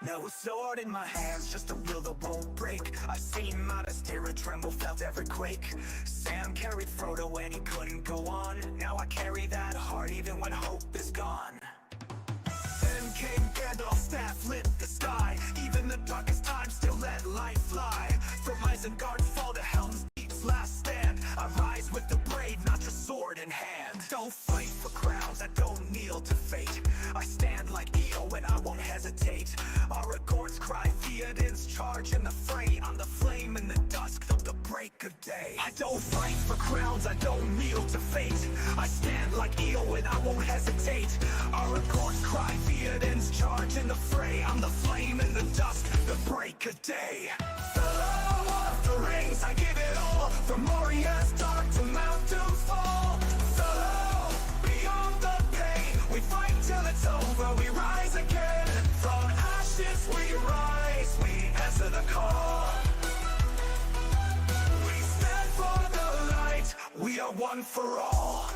No sword in my hands, just a will that won't break. I've seen Midas terror tremble, felt every quake. Sam carried Frodo when he couldn't go on. Now I carry that heart even when hope is gone. Then came Gandalf's staff, lit the sky. Even the darkest times still let light fly. From Isengard's fall to Helm's Deep's last stand, I rise with the brave, not just sword in hand. Don't fight for crowns, I don't kneel to fate. I stand like Eo and I won't hesitate. Aragorn's cry, Theoden's charge in the fray. I'm the flame in the dusk of the break of day. I don't fight for crowns, I don't kneel to fate. I stand like Eo and I won't hesitate. Aragorn's cry, Theoden's charge in the fray. I'm the flame in the dusk, the break of day. Fellow of the rings, I give it all. From Moria's dark to Mount Doom's fall. Fellow, beyond the pain, we fight till it's over, we rise again. From ashes we rise, we answer the call. We stand for the light, we are one for all.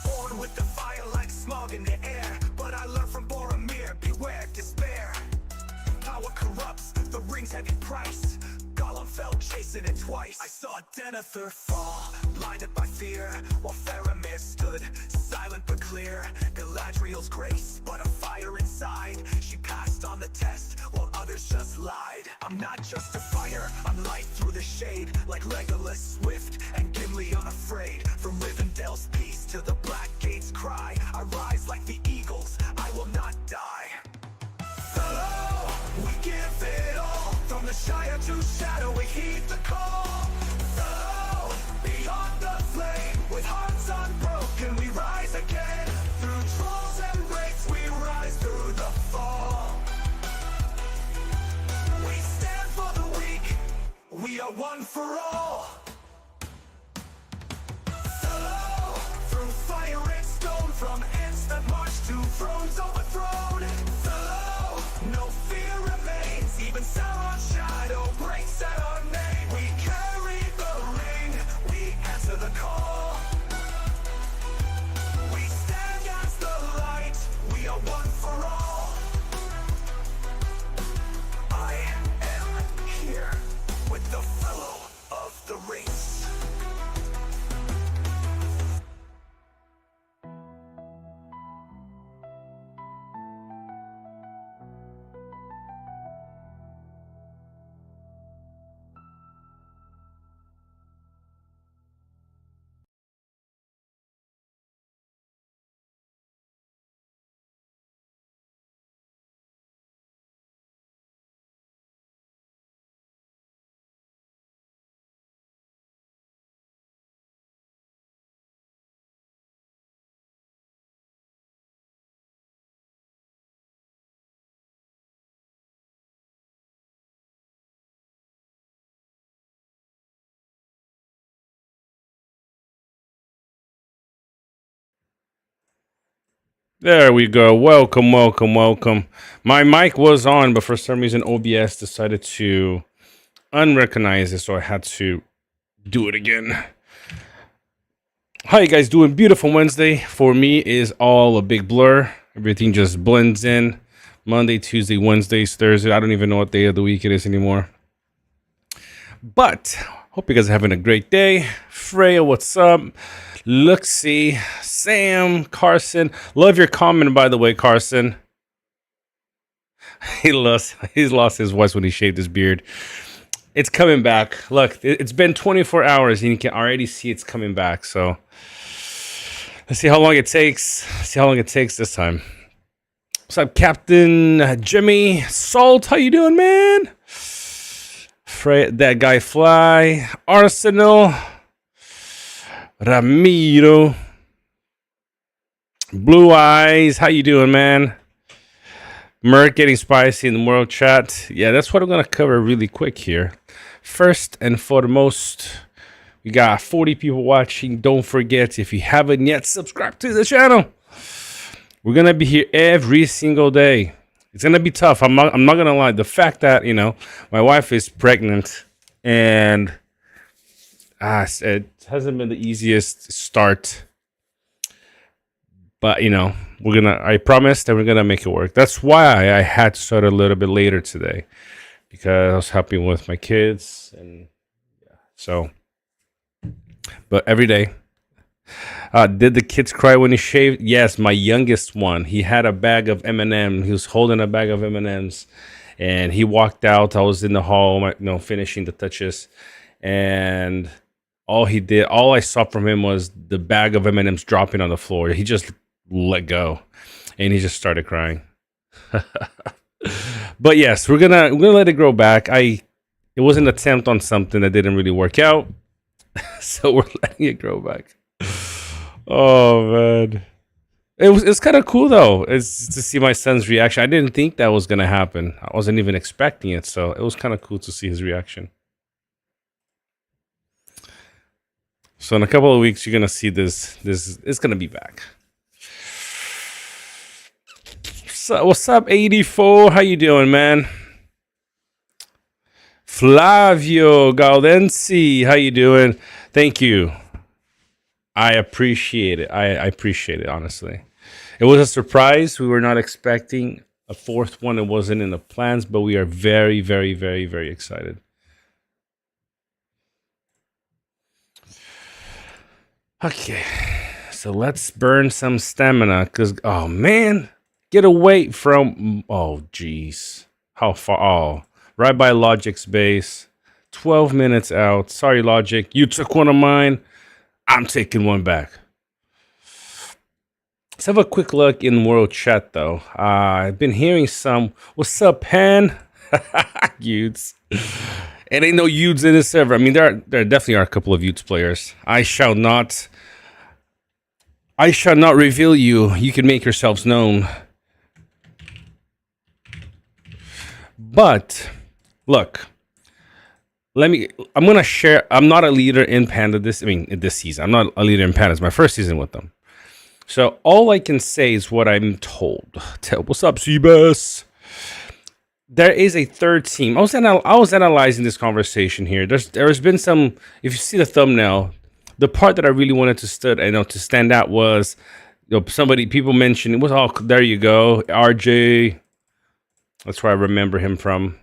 Born with the fire like smog in the air, but I learned from Boromir, beware despair. Power corrupts, the ring's heavy price. Gollum fell chasing it twice. I saw Denethor fall, blinded by fear, while Faramir stood, silent but clear. Galadriel's grace, but a fire inside. She passed on the test, while others just lied. I'm not just a fighter, I'm light through the shade. Like Legolas swift, and Gimli unafraid. From Rivendell's peace to the Black Gate's cry, I rise like the eagles, I will not die. Fellow, we give it all. From the Shire to Shadow, we heed the call. Fellow, beyond the flame, with hearts unbroken, we rise again. Through trolls and wraiths, we rise through the fall. We stand for the weak, we are one for all. Fellow, through fire and stone, from ends that march to thrones overthrown. Fellow, no fear remains, even Sauron's shadow breaks at our name. We carry the ring, we answer the call. We stand as the light, we are one for all. I am here with the fellow of the rings. There we go. Welcome, welcome, welcome. My mic was on, but for some reason OBS decided to unrecognize it, so I had to do it again. How you guys doing? Beautiful Wednesday. For me is all a big blur. Everything just blends in. Monday, Tuesday, Wednesdays, Thursday. I don't even know what day of the week it is anymore. But hope you guys are having a great day. Freya, what's up? Luxie, Sam, Carson. Love your comment, by the way, Carson. He's lost his voice when he shaved his beard. It's coming back. Look, it's been 24 hours and you can already see it's coming back. So let's see how long it takes. See how long it takes this time. What's up, Captain Jimmy Salt? How you doing, man? That guy Fly, Arsenal, Ramiro, Blue Eyes. How you doing, man? Merc getting spicy in the world chat. Yeah, that's what I'm gonna cover really quick here. First and foremost, we got 40 people watching. Don't forget, if you haven't yet, subscribe to the channel. We're gonna be here every single day. It's gonna be tough. I'm not gonna lie. The fact that my wife is pregnant and it hasn't been the easiest start. But I promised that we're gonna make it work. That's why I had to start a little bit later today, because I was helping with my kids, and so. But every day. Did the kids cry when he shaved? Yes, my youngest one. He had a bag of M&M. He was holding a bag of M&Ms, and he walked out. I was in the hall, finishing the touches, and all I saw from him was the bag of M&Ms dropping on the floor. He just let go, and he just started crying. But yes, we're gonna let it grow back. It was an attempt on something that didn't really work out, so we're letting it grow back. Oh man, it's kind of cool though. It's to see my son's reaction. I didn't think that was gonna happen. I wasn't even expecting it, so it was kind of cool to see his reaction. So in a couple of weeks, you're gonna see this. This is gonna be back. So what's up, 84? How you doing, man? Flavio Gaudensi, how you doing? Thank you. I appreciate it. I appreciate it, honestly. It was a surprise. We were not expecting a fourth one. It wasn't in the plans, but we are very, very, very, very excited. Okay, so let's burn some stamina, because, oh, man, get away from, oh, jeez. How far? Oh, right by Logic's base. 12 minutes out. Sorry, Logic. You took one of mine. I'm taking one back. Let's have a quick look in world chat, though. I've been hearing some. What's up, Pan? Utes. It ain't no Utes in this server. I mean, there definitely are a couple of Utes players. I shall not reveal you. You can make yourselves known. But look. I'm gonna share. I'm not a leader in Panda this season. I'm not a leader in Panda. It's my first season with them. So all I can say is what I'm told. What's up, Seabass? There is a third team. I was analyzing this conversation here. There's been some. If you see the thumbnail, the part that I really wanted to stand out was, people mentioned it was all. There you go, RJ. That's where I remember him from.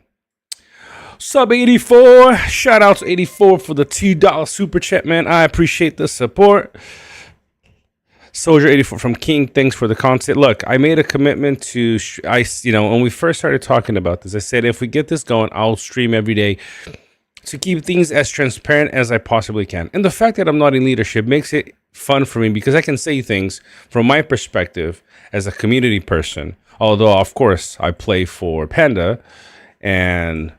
Sub 84, shout out to 84 for the $2 super chat, man. I appreciate the support. Soldier 84 from King, thanks for the content. Look, I made a commitment to when we first started talking about this, I said if we get this going, I'll stream every day to keep things as transparent as I possibly can. And the fact that I'm not in leadership makes it fun for me, because I can say things from my perspective as a community person. Although, of course, I play for Panda, and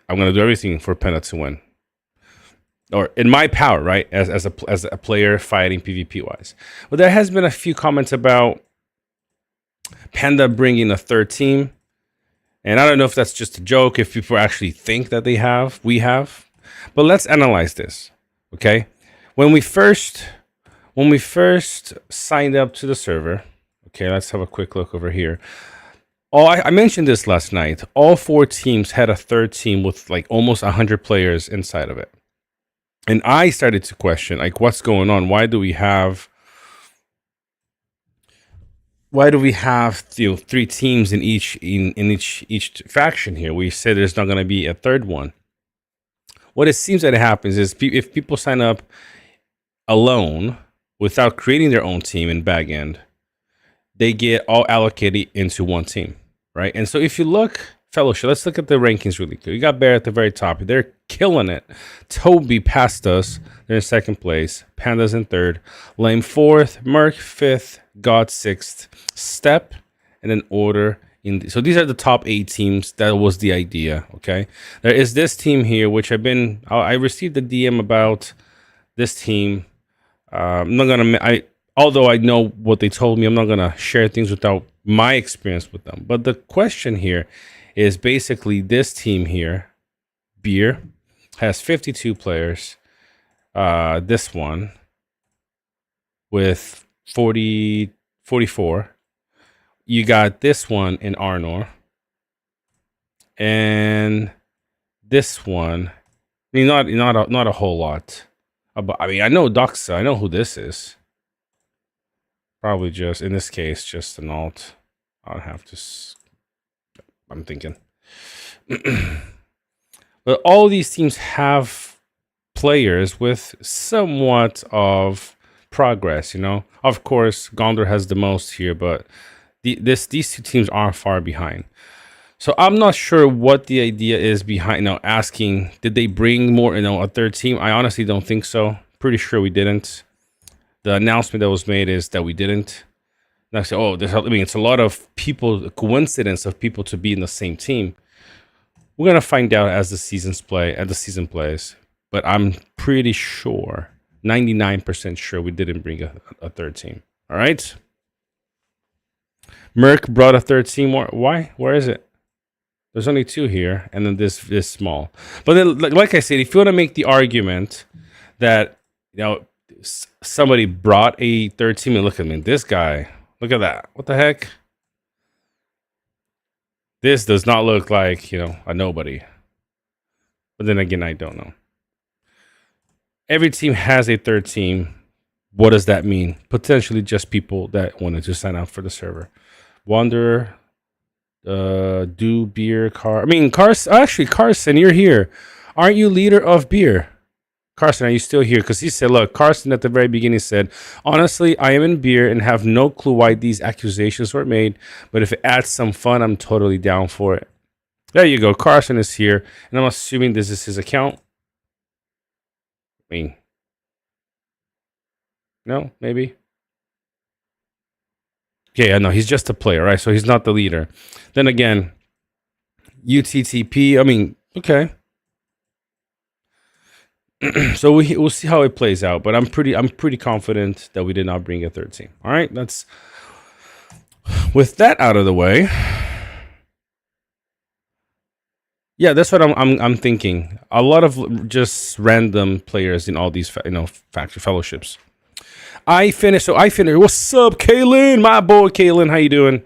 I'm going to do everything for Panda to win, or in my power, right? As a player fighting PvP wise. But there has been a few comments about Panda bringing a third team, and I don't know if that's just a joke, if people actually think that we have. But let's analyze this, okay? When we first signed up to the server, okay, let's have a quick look over here. Oh, I mentioned this last night. All four teams had a third team with like almost 100 players inside of it. And I started to question, like, what's going on? Why do we have three teams in each faction here? We said there's not going to be a third one. What it seems that happens is if people sign up alone without creating their own team in back end, they get all allocated into one team. Right, and so if you look, Fellowship, let's look at the rankings really quick. You got Bear at the very top. They're killing it. Toby passed us. They're in second place. Panda's in third. Lame fourth. Merc fifth. God sixth. Step, and then Order. So these are the top 8 teams. That was the idea, okay? There is this team here, which I received a DM about this team. I'm not going to... Although I know what they told me, I'm not going to share things without my experience with them. But the question here is basically this team here, Beer, has 52 players. This one with 44. You got this one in Arnor. And this one, I mean, not a whole lot. I know Doxa. I know who this is. Probably just, in this case, just an alt. I'll have to, I'm thinking. But all these teams have players with somewhat of progress, you know? Of course, Gondor has the most here, but these two teams aren't far behind. So I'm not sure what the idea is behind, asking, did they bring more, a third team? I honestly don't think so. Pretty sure we didn't. The announcement that was made is that we didn't. And I say, it's a lot of people, a coincidence of people to be in the same team. We're gonna find out as the season plays. But I'm pretty sure, 99% sure, we didn't bring a third team. All right. Merc brought a third team. Why? Where is it? There's only two here, and then this small. But then, like I said, if you want to make the argument that somebody brought a third team, and look at me, this guy, look at that. What the heck? This does not look like a nobody. But then again, I don't know. Every team has a third team. What does that mean? Potentially just people that wanted to sign up for the server. Wanderer. Do beer car. I mean, Carson. Actually, Carson, you're here. Aren't you leader of beer? Carson, are you still here? Because he said, look, Carson at the very beginning said, honestly, I am in beer and have no clue why these accusations were made. But if it adds some fun, I'm totally down for it. There you go. Carson is here. And I'm assuming this is his account. I mean, no, maybe. Okay, I know he's just a player, right? So he's not the leader. Then again, UTTP. I mean, okay. So we'll see how it plays out. But I'm pretty confident that we did not bring a third team. All right, that's with that out of the way. Yeah, that's what I'm thinking. A lot of just random players in all these factory fellowships. I finished. What's up, Kaylin? My boy, Kaylin. How you doing?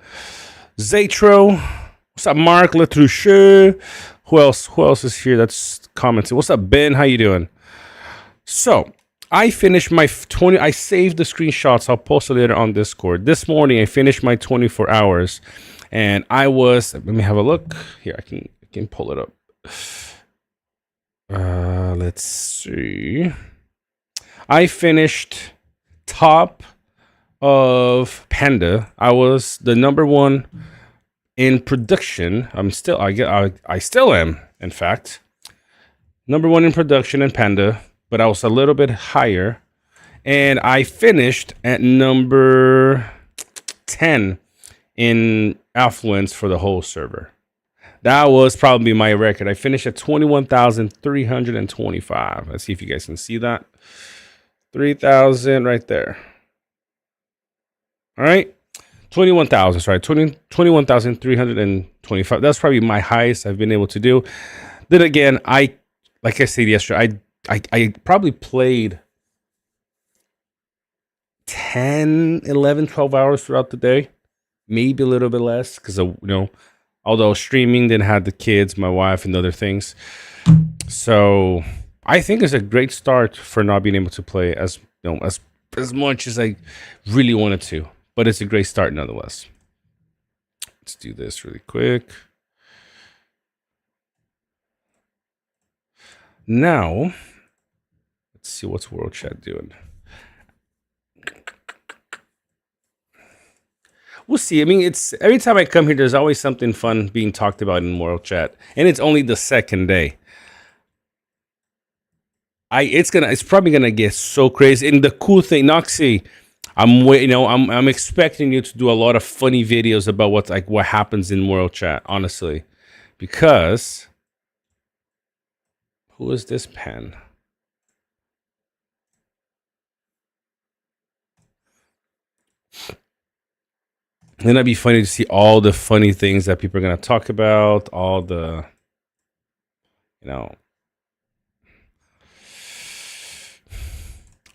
Zatro. What's up, Mark Latruche? Who else is here that's commenting? What's up, Ben? How you doing? So, I finished my 20. I saved the screenshots. I'll post it later on Discord. This morning, I finished my 24 hours. And I was... Let me have a look. Here, I can pull it up. Let's see. I finished... top of Panda. I was the number one in production. I still am, in fact, number one in production in Panda, but I was a little bit higher, and I finished at number 10 in affluence for the whole server. That was probably my record. I finished at 21,325. Let's see if you guys can see that. 3,000 right there. All right. 21,000, sorry. 21,325. That's probably my highest I've been able to do. Then again, like I said yesterday, I probably played 10, 11, 12 hours throughout the day. Maybe a little bit less because, although streaming, then had the kids, my wife, and other things. So... I think it's a great start for not being able to play as much as I really wanted to, but it's a great start nonetheless. Let's do this really quick. Now, let's see what's World Chat doing. We'll see. I mean, it's every time I come here, there's always something fun being talked about in World Chat, and it's only the second day. It's probably gonna get so crazy. And the cool thing, Noxy, I'm expecting you to do a lot of funny videos about what happens in World Chat, honestly. Because who is this pen? And that'd be funny to see all the funny things that people are gonna talk about, all the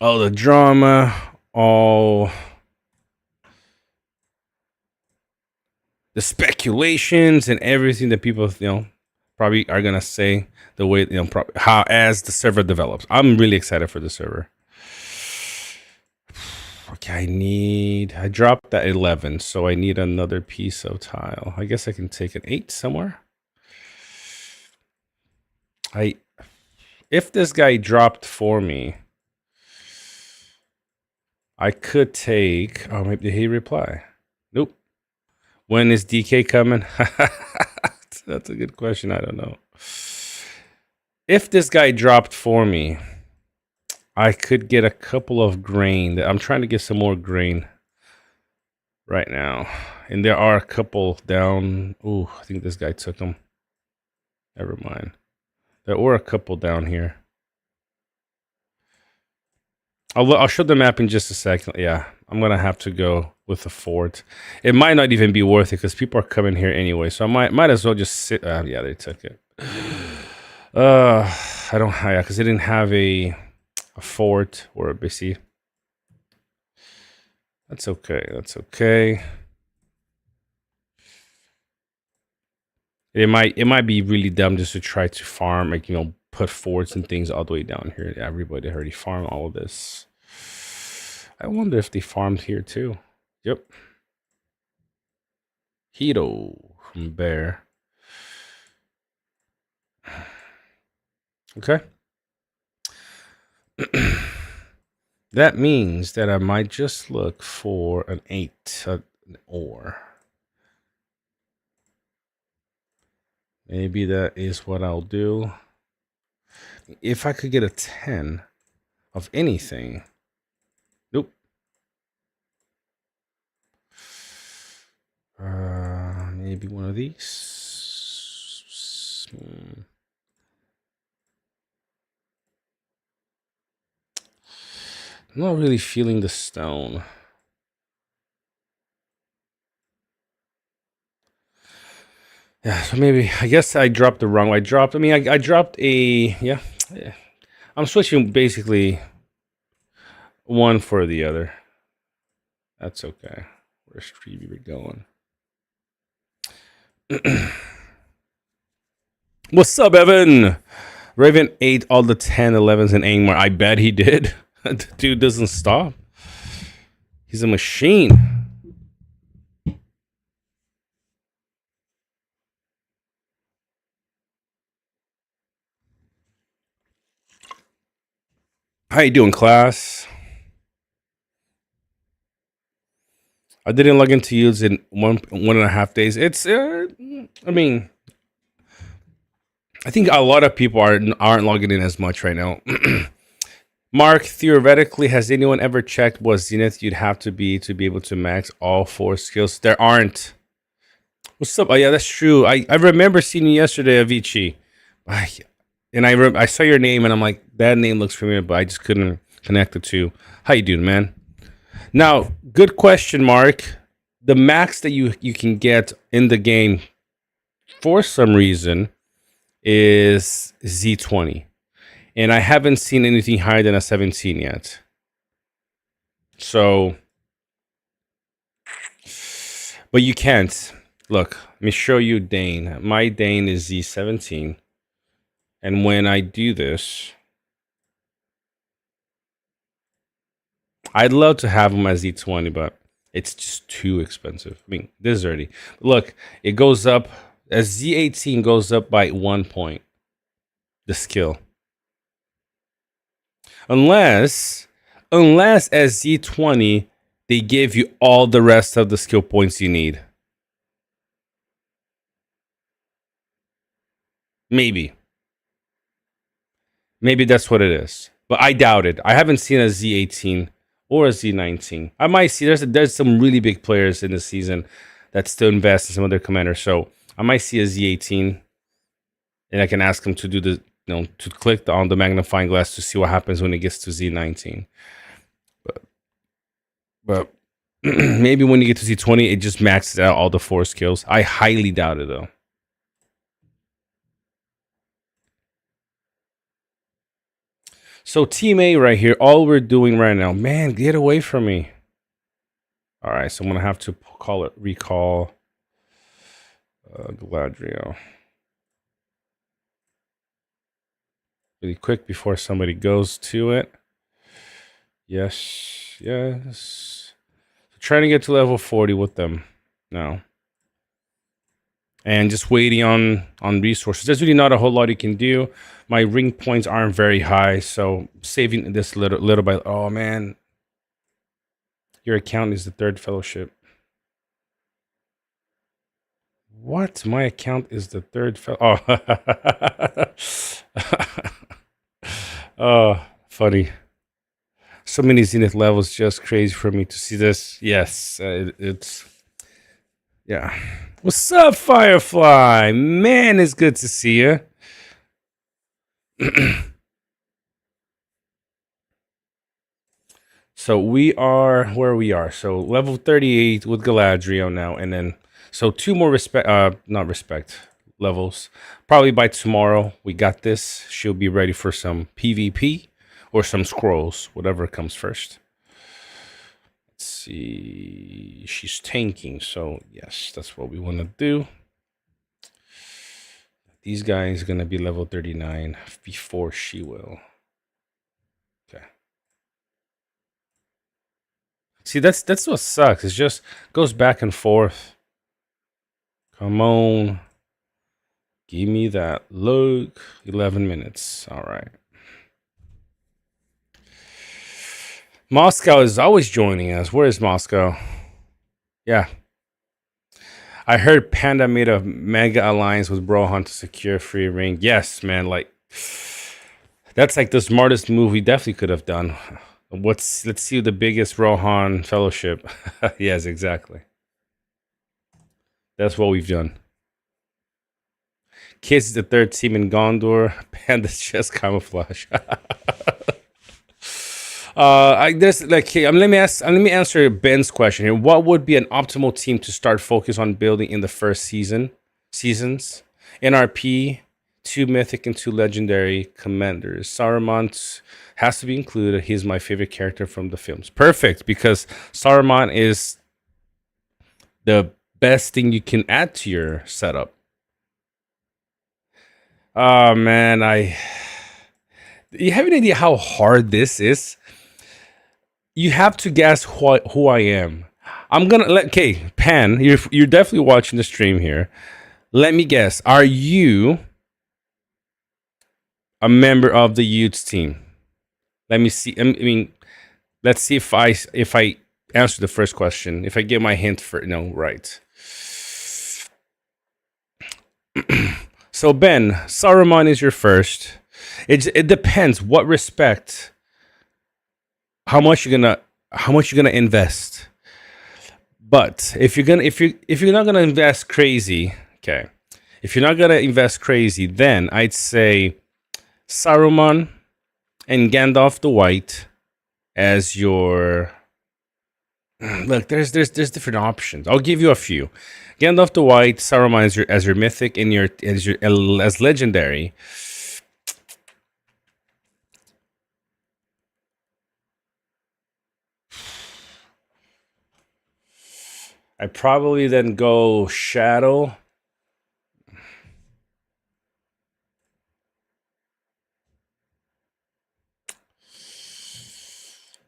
all the drama, all the speculations and everything that people, probably are going to say the way, how as the server develops. I'm really excited for the server. Okay, I dropped that 11, so I need another piece of tile. I guess I can take an 8 somewhere. If this guy dropped for me, I could take. Oh, maybe did he reply? Nope. When is DK coming? That's a good question. I don't know. If this guy dropped for me, I could get a couple of grain. I'm trying to get some more grain right now. And there are a couple down. Ooh, I think this guy took them. Never mind. There were a couple down here. I'll show the map in just a second. Yeah, I'm going to have to go with the fort. It might not even be worth it because people are coming here anyway. So I might as well just sit. Yeah, they took it. I don't. Yeah, because they didn't have a fort or a BC. That's okay. That's okay. It might be really dumb just to try to farm, like, put forts and things all the way down here. Everybody already farmed all of this. I wonder if they farmed here too. Yep. Hito from Bear. Okay. That means that I might just look for an 8, an ore. Maybe that is what I'll do. If I could get a 10 of anything. Nope. Maybe one of these. I'm not really feeling the stone. Yeah, so maybe, I guess I dropped the wrong. I dropped a, yeah. I'm switching basically one for the other. That's okay. Where's Stevie going? What's up, Evan? Raven ate all the 10, 11s in Angmar. I bet he did. The dude doesn't stop. He's a machine. How you doing, class? I didn't log into use in 1.5 days. It's, I mean, I think a lot of people aren't logging in as much right now. Mark, theoretically, has anyone ever checked what Zenith you'd have to be able to max all 4 skills? There aren't. What's up? Oh, yeah, that's true. I remember seeing you yesterday, Avicii. And I saw your name, and I'm like, that name looks familiar, but I just couldn't connect the two. How you doing, man? Now, good question, Mark. The max that you can get in the game, for some reason, is Z20. And I haven't seen anything higher than a 17 yet. So, but you can't. Look, let me show you Dane. My Dane is Z17. And when I do this, I'd love to have them as Z20, but it's just too expensive. I mean, this is already. Look, it goes up, as Z18 goes up by 1 point. The skill. Unless as Z20, they give you all the rest of the skill points you need. Maybe that's what it is. But I doubt it. I haven't seen a Z18 or a Z19. I might see there's some really big players in the season that still invest in some of their commanders. So I might see a Z18, and I can ask them to do the to click on the magnifying glass to see what happens when it gets to Z19. But maybe when you get to Z20, it just maxes out all the 4 skills. I highly doubt it, though. So Team A right here, all we're doing right now, man, get away from me. All right, so I'm going to have to recall Galadriel. Really quick before somebody goes to it. Yes, yes. Trying to get to level 40 with them now. And just waiting on resources. There's really not a whole lot you can do. My ring points aren't very high, so saving this little by. Oh man, your account is the third fellowship. What? My account is the third Oh, oh, funny. So many Zenith levels, just crazy for me to see this. Yes, it's yeah. What's up, Firefly? Man, it's good to see you. So we are where we are. So level 38 with Galadriel now, and then so two more not respect levels. Probably by tomorrow we got this. She'll be ready for some PvP or some scrolls, whatever comes first. Let's see. She's tanking, so yes, that's what we want to do. These guys are gonna be level 39 before she will. Okay. See, that's what sucks. It just goes back and forth. Come on. Give me that. Look. 11 minutes. All right. Moscow is always joining us. Where is Moscow? Yeah. I heard Panda made a mega alliance with Brohan to secure free ring. Yes, man. Like, that's like the smartest move we definitely could have done. Let's see the biggest Rohan fellowship. Yes, exactly. That's what we've done. Kids is the third team in Gondor. Panda's just camouflage. There's like, hey, let me answer Ben's question here. What would be an optimal team to start focus on building in the first seasons? NRP, 2 mythic and 2 legendary commanders. Saruman has to be included. He's my favorite character from the films. Perfect, because Saruman is the best thing you can add to your setup. Oh man, you have an idea how hard this is? You have to guess who I am. I'm gonna okay, Pan, you're definitely watching the stream here. Let me guess. Are you a member of the youth team? Let me see. I mean, let's see if I answer the first question. If I get my hint for no, right. So Ben, Saruman is your first. It depends what respect. How much you're gonna invest. But if you're not gonna invest crazy, okay. If you're not gonna invest crazy, then I'd say Saruman and Gandalf the White as your. Look, there's different options. I'll give you a few. Gandalf the White, Saruman as your mythic, and as legendary. I probably then go Shadow.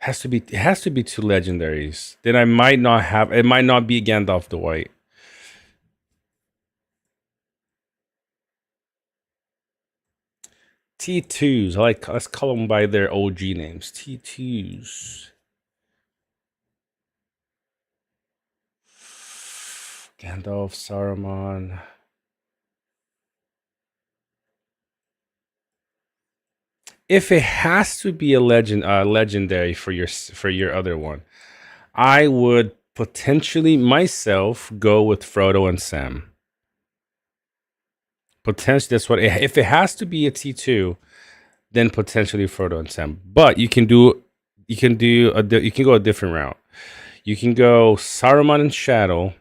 It has to be 2 legendaries. Then it might not be Gandalf the White. T2s. Let's call them by their OG names. T2s. Gandalf, Saruman. If it has to be a legendary for your other one, I would potentially myself go with Frodo and Sam. Potentially, that's what. If it has to be a T2, then potentially Frodo and Sam. But you can go a different route. You can go Saruman and Shadow.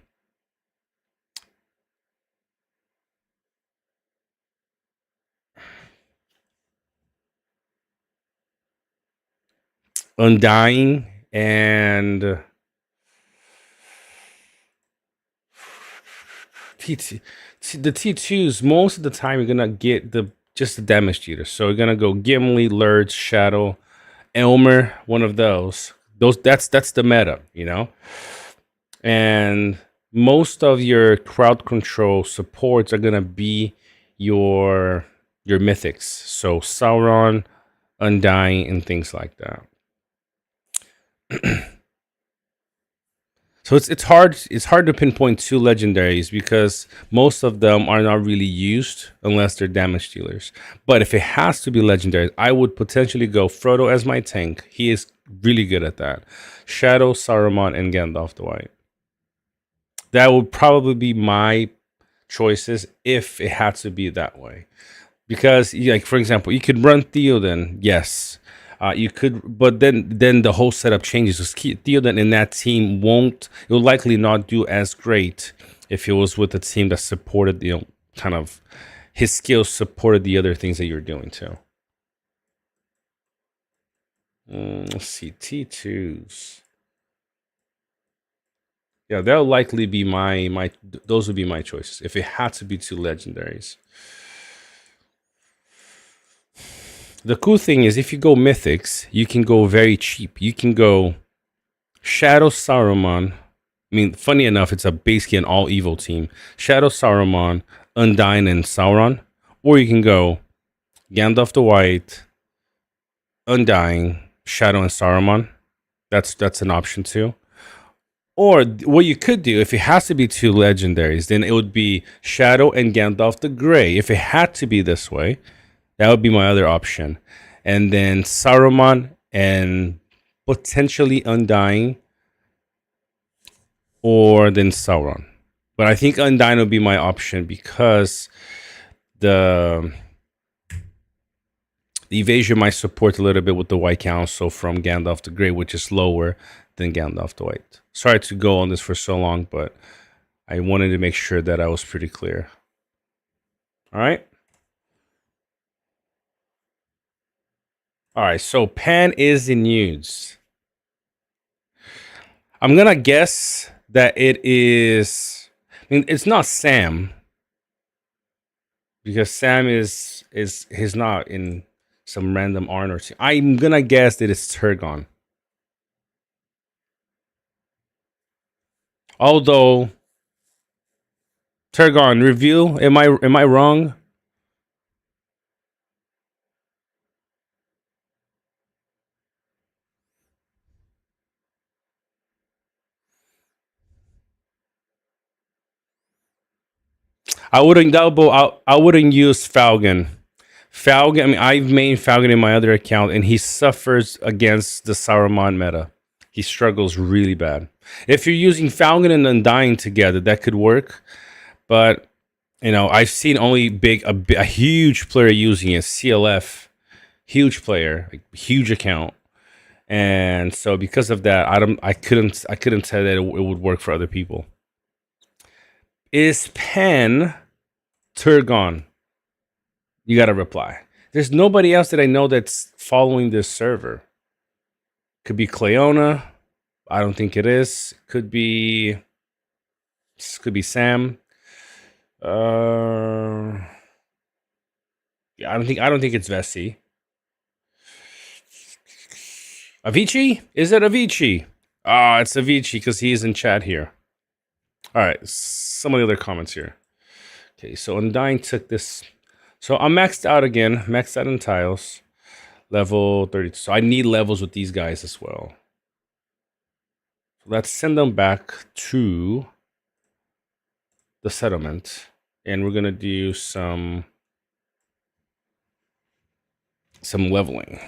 Undying and T2. The T2s, most of the time you're gonna get just the damage dealer. So you're gonna go Gimli, Lurch, Shadow, Elmer, one of those. That's the meta, you know? And most of your crowd control supports are gonna be your your mythics. So Sauron, Undying, and things like that. So it's hard to pinpoint two legendaries because most of them are not really used unless they're damage dealers. But if it has to be legendary, I would potentially go Frodo as my tank. He is really good at that. Shadow, Saruman, and Gandalf the White. That would probably be my choices if it had to be that way. Because, like, for example, you could run Theoden, yes. You could, but then the whole setup changes. Because Theoden in that team it will likely not do as great if it was with a team that supported, kind of his skills supported the other things that you're doing too. Let's see, T2s. Yeah, that'll likely be those would be my choices if it had to be two legendaries. The cool thing is if you go mythics, you can go very cheap. You can go Shadow Saruman. I mean, funny enough, it's basically an all evil team. Shadow Saruman, Undyne, and Sauron. Or you can go Gandalf the White, Undying, Shadow, and Saruman. That's an option too. Or what you could do, if it has to be two legendaries, then it would be Shadow and Gandalf the Grey. If it had to be this way, that would be my other option. And then Saruman and potentially Undying, or then Sauron. But I think Undying would be my option because the evasion might support a little bit with the White Council from Gandalf the Grey, which is lower than Gandalf the White. Sorry to go on this for so long, but I wanted to make sure that I was pretty clear. All right. All right, so Pan is in news. I'm gonna guess that it is. I mean, it's not Sam because Sam he's not in some random Arnor team. I'm gonna guess that it's Turgon. Although Turgon reveal, am I wrong? I wouldn't double. I wouldn't use Falcon. Falcon. I mean, I've made Falcon in my other account, and he suffers against the Saruman meta. He struggles really bad. If you're using Falcon and Undying together, that could work. But I've seen only a huge player using it. CLF, huge player, like, huge account, and so because of that, I couldn't tell that it would work for other people. Is Pen Turgon? You got to reply. There's nobody else that I know that's following this server. Could be Cleona. I don't think it is. Could be Sam. Yeah, I don't think it's Vessi. Avicii? Is it Avicii? Ah, it's Avicii because he's in chat here. All right, some of the other comments here. Okay, so Undying took this. So I'm maxed out again, maxed out in tiles, level 30. So I need levels with these guys as well. So let's send them back to the settlement, and we're gonna do some leveling.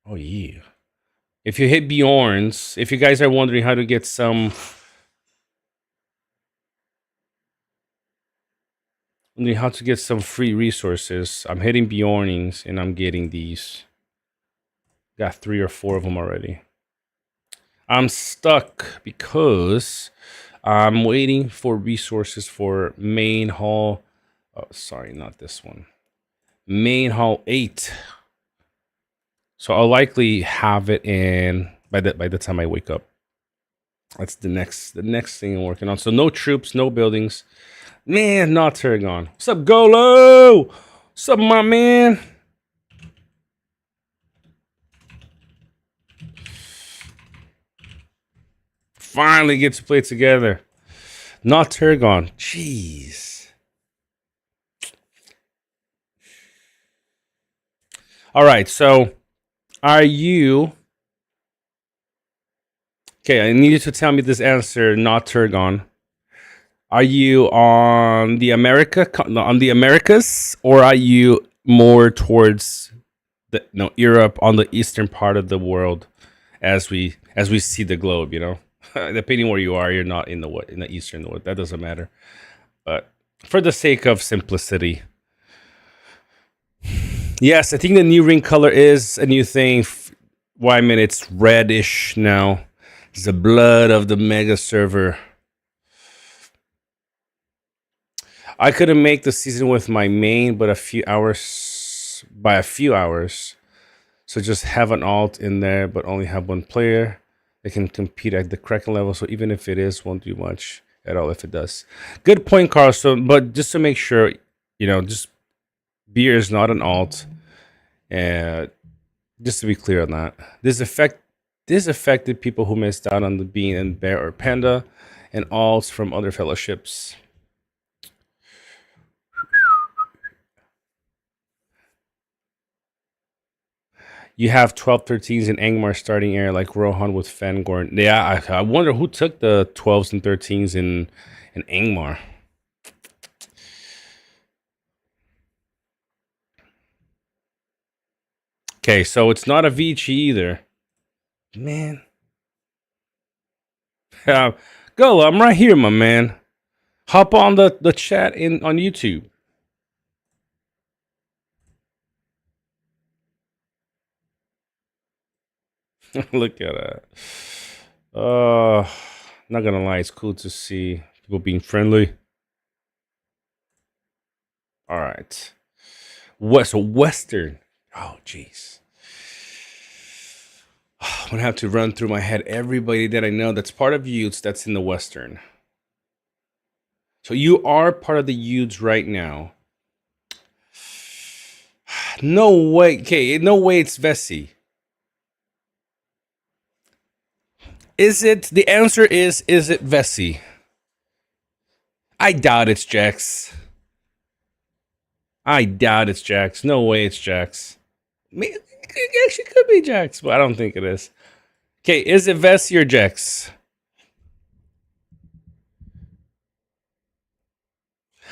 Oh yeah. If you hit Bjorn's, if you guys are wondering how to get some free resources, I'm hitting Bjornings and I'm getting these. Got 3 or 4 of them already. I'm stuck because I'm waiting for resources for main hall. Oh, sorry, not this one. Main hall 8. So I'll likely have it in by the time I wake up. That's the next thing I'm working on. So no troops, no buildings. Man, not Turgon. What's up, Golo? What's up, my man? finally get to play together. Not Turgon. Jeez. All right, so are you... Okay, I need you to tell me this answer, not Turgon. Are you on the Americas, or are you more towards Europe, on the eastern part of the world, as we see the globe? Depending where you are, you're not in the eastern world. That doesn't matter. But for the sake of simplicity, yes, I think the new ring color is a new thing. Why, I mean, it's reddish now. It's the blood of the mega server. I couldn't make the season with my main, but by a few hours. So just have an alt in there, but only have one player. They can compete at the Kraken level. So even if it is, won't do much at all if it does. Good point, Carl. So, but just to make sure, just beer is not an alt. And just to be clear on that, this affected people who missed out on the bean and bear or panda and alts from other fellowships. You have 12-13s in Angmar starting air like Rohan with Fangorn. Yeah, I wonder who took the 12s and 13s in Angmar. Okay, so it's not a Vici either. Man. Go, I'm right here, my man. Hop on the chat on YouTube. Look at that. Not gonna lie, it's cool to see people being friendly. All right. Western. Oh, jeez. I'm gonna have to run through my head everybody that I know that's part of Utes that's in the Western. So you are part of the Utes right now. No way. Okay, no way it's Vessi. The answer is it Vessi? I doubt it's Jax. No way it's Jax. It actually could be Jax, but I don't think it is. Okay, is it Vessi or Jax?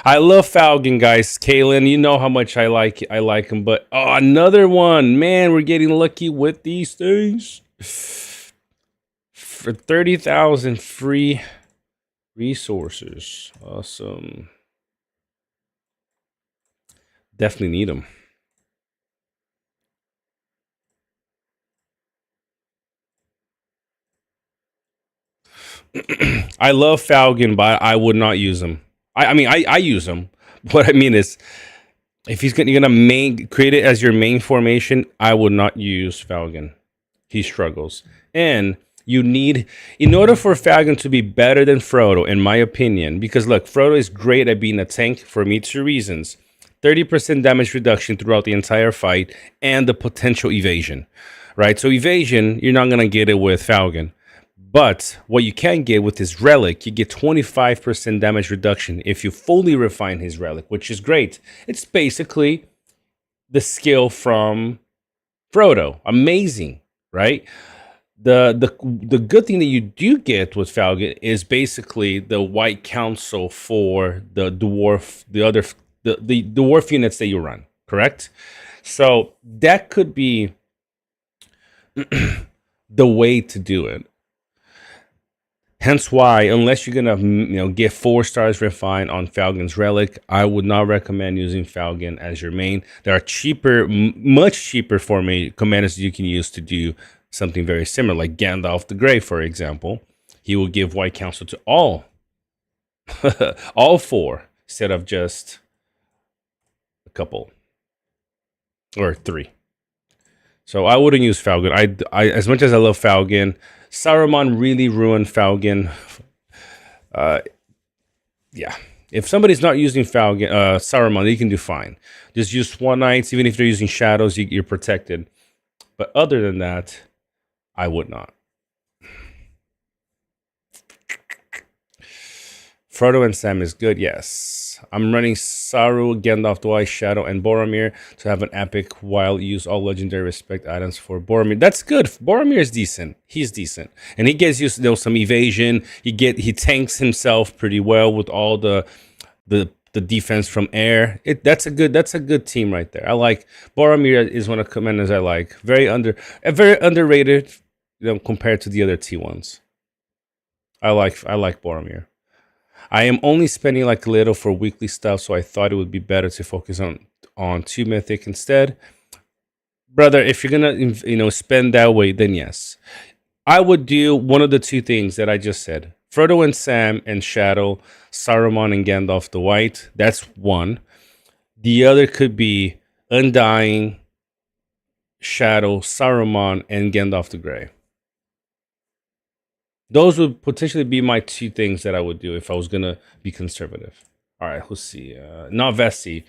I love Falcon, guys. Kalen, you know how much I like him, but another one. Man, we're getting lucky with these things. For 30,000 free resources. Awesome. Definitely need them. I love Falcon, but I would not use him. I mean, I use him. What I mean is, if you're gonna create it as your main formation, I would not use Falcon. He struggles, and you need, in order for Falcon to be better than Frodo, in my opinion, because look, Frodo is great at being a tank for me, 2 reasons: 30% damage reduction throughout the entire fight, and the potential evasion. Right? So evasion, you're not gonna get it with Falcon. But what you can get with his relic, you get 25% damage reduction if you fully refine his relic, which is great. It's basically the skill from Frodo. Amazing, right? The good thing that you do get with Falcon is basically the White Council for the dwarf, the dwarf units that you run, correct? So that could be the way to do it. Hence why, unless you're gonna get 4 stars refined on Falcon's relic, I would not recommend using Falcon as your main. There are cheaper, much cheaper commanders you can use to do something very similar, like Gandalf the Grey, for example. He will give White Council to all 4 instead of just a couple or 3. So I wouldn't use Falcon. I as much as I love Falcon, Saruman really ruined Falcon. Yeah. If somebody's not using Falcon, Saruman, you can do fine. Just use Swan Knights. Even if they're using Shadows, you're protected. But other than that, I would not. Frodo and Sam is good, yes. I'm running Saru, Gandalf, Dwight, Shadow, and Boromir to have an epic while use all legendary respect items for Boromir. That's good. Boromir is decent. He's decent. And he gives you some evasion. He tanks himself pretty well with all the defense from air. That's a good team right there. I like Boromir is one of the commanders I like. Very underrated, compared to the other T1s. I like Boromir. I am only spending like a little for weekly stuff, so I thought it would be better to focus on 2 mythic instead. Brother, if you're gonna spend that way, then yes. I would do one of the 2 things that I just said. Frodo and Sam and Shadow, Saruman and Gandalf the White. That's one. The other could be Undying, Shadow, Saruman, and Gandalf the Grey. Those would potentially be my 2 things that I would do if I was gonna be conservative. All right, let's see. Not Vessi.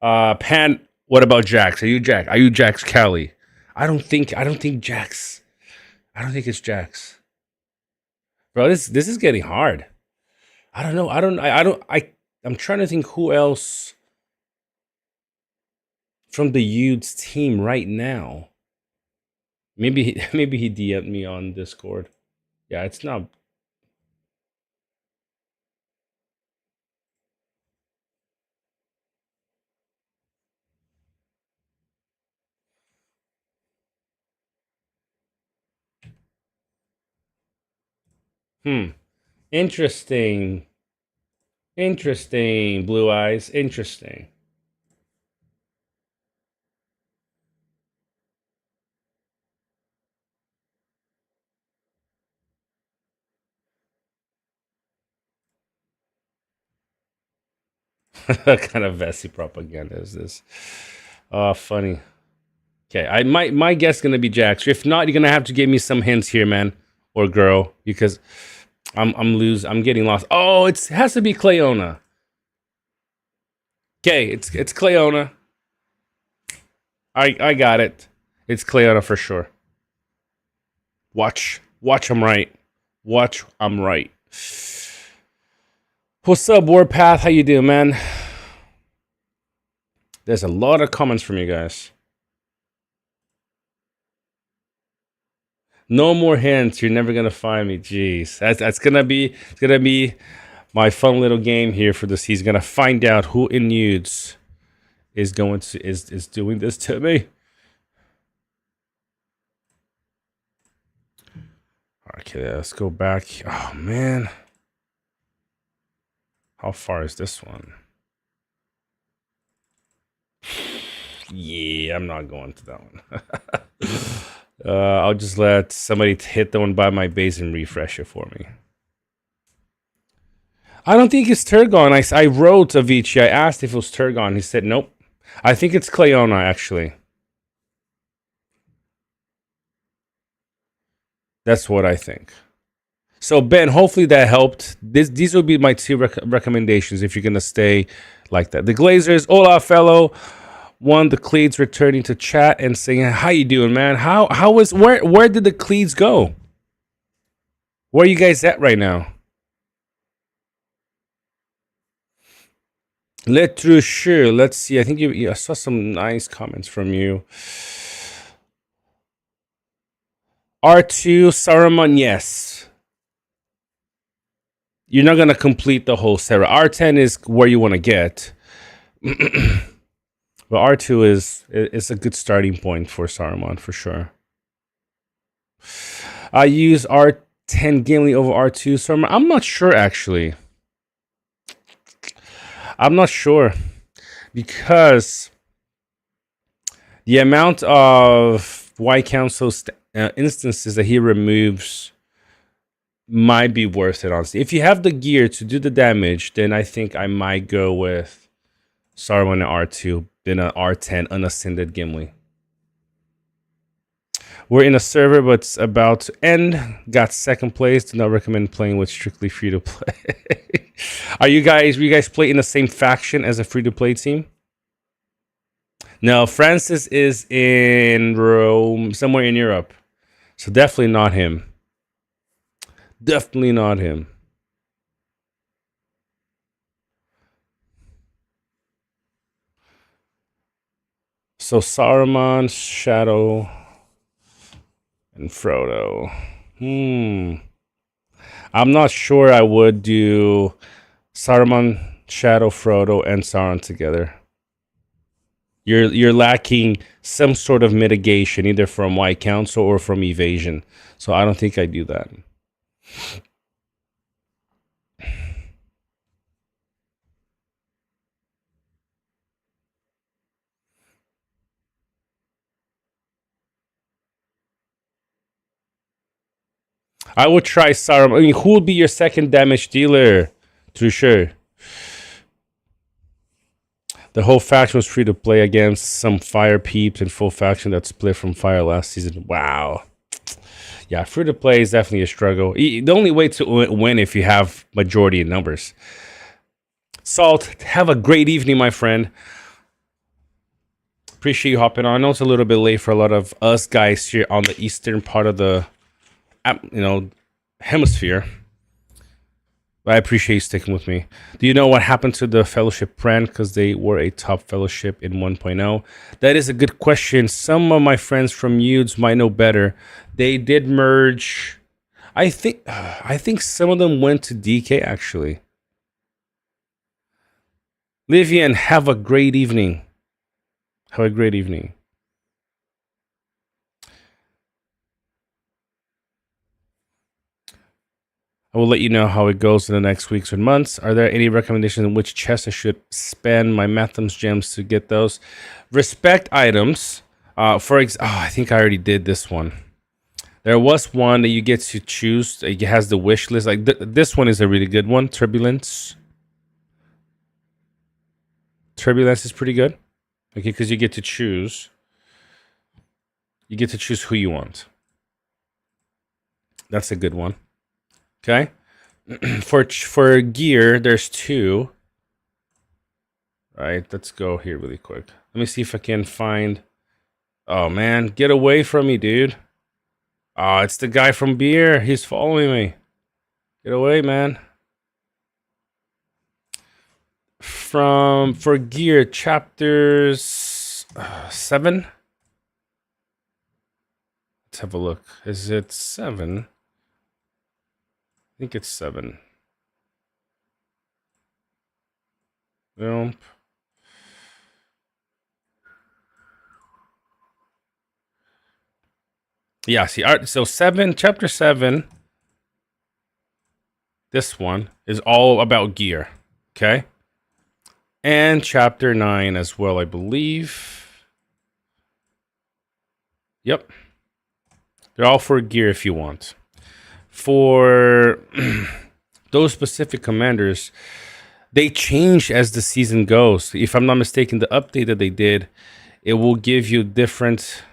Pan. What about Jax? Are you Jax Kelly? I don't think Jax. I don't think it's Jax. Bro, this is getting hard. I don't know. I'm trying to think who else from the Yude's team right now. Maybe he DM'd me on Discord. Yeah, it's not. Interesting. Interesting, Blue Eyes. Interesting. What kind of Vessi propaganda is this? Oh, funny. Okay, my guess is gonna be Jax. If not, you're gonna have to give me some hints here, man or girl, because I'm getting lost. Oh, it has to be Cleona. Okay, it's Cleona. I got it. It's Cleona for sure. Watch, I'm right. Watch, I'm right. What's up, Warpath? How you doing, man? There's a lot of comments from you guys. No more hints. You're never gonna find me. Jeez, that's gonna be my fun little game here for this. He's gonna find out who in nudes is doing this to me. Okay, let's go back. Oh man, how far is this one? Yeah, I'm not going to that one. I'll just let somebody hit the one by my base and refresh it for me. I don't think it's Turgon. I wrote Avicii. I asked if it was Turgon. He said nope. I think it's Cleona, actually. That's what I think. So Ben, hopefully that helped. These will be my 2 recommendations if you're gonna stay like that. The Glazers, hola fellow. One, the Cleeds returning to chat and saying, "How you doing, man? Where did the Cleeds go? Where are you guys at right now?" Lotr, sure. Let's see. I think I saw some nice comments from you. R2 Saruman, yes. You're not gonna complete the whole Sarah. R10 is where you want to get. But R2 is a good starting point for Saruman for sure. I use R10 Gimli over R2 Saruman. I'm not sure actually. I'm not sure because the amount of White Council instances that he removes might be worth it, honestly. If you have the gear to do the damage, then I think I might go with Saruman and R2, then an R10 unascended Gimli. We're in a server, but it's about to end. Got second place. Do not recommend playing with strictly free to play. Were you guys play in the same faction as a free to play team? No, Francis is in Rome, somewhere in Europe. So definitely not him. Definitely not him. So Saruman, Shadow, and Frodo. I'm not sure I would do Saruman, Shadow, Frodo, and Sauron together. You're lacking some sort of mitigation, either from White Council or from evasion. So I don't think I do that. I would try Saruman. I mean, who will be your second damage dealer? To sure. The whole faction was free to play against some fire peeps and full faction that split from fire last season. Wow. Yeah, free to play is definitely a struggle. The only way to win if you have majority in numbers. Salt, have a great evening, my friend. Appreciate you hopping on. I know it's a little bit late for a lot of us guys here on the eastern part of the, hemisphere. But I appreciate you sticking with me. Do you know what happened to the Fellowship brand because they were a top Fellowship in 1.0? That is a good question. Some of my friends from Yudes might know better. They did merge. I think some of them went to DK actually. Livian, have a great evening. Have a great evening. I will let you know how it goes in the next weeks or months. Are there any recommendations in which chests I should spend my Matham's gems to get those? Respect items. I think I already did this one. There was one that you get to choose. It has the wish list. Like this one is a really good one. Turbulence. Turbulence is pretty good. Okay, because you get to choose. You get to choose who you want. That's a good one. Okay. For gear, there's two. Right, let's go here really quick. Let me see if I can find. Oh man, get away from me, dude. Oh, it's the guy from beer. He's following me. Get away, man. For gear, chapters 7. Let's have a look. Is it 7? I think it's 7. Nope. Yeah, see, so 7, chapter 7, this one is all about gear, okay? And chapter 9 as well, I believe. Yep. They're all for gear if you want. For those specific commanders, they change as the season goes. If I'm not mistaken, the update that they did, it will give you different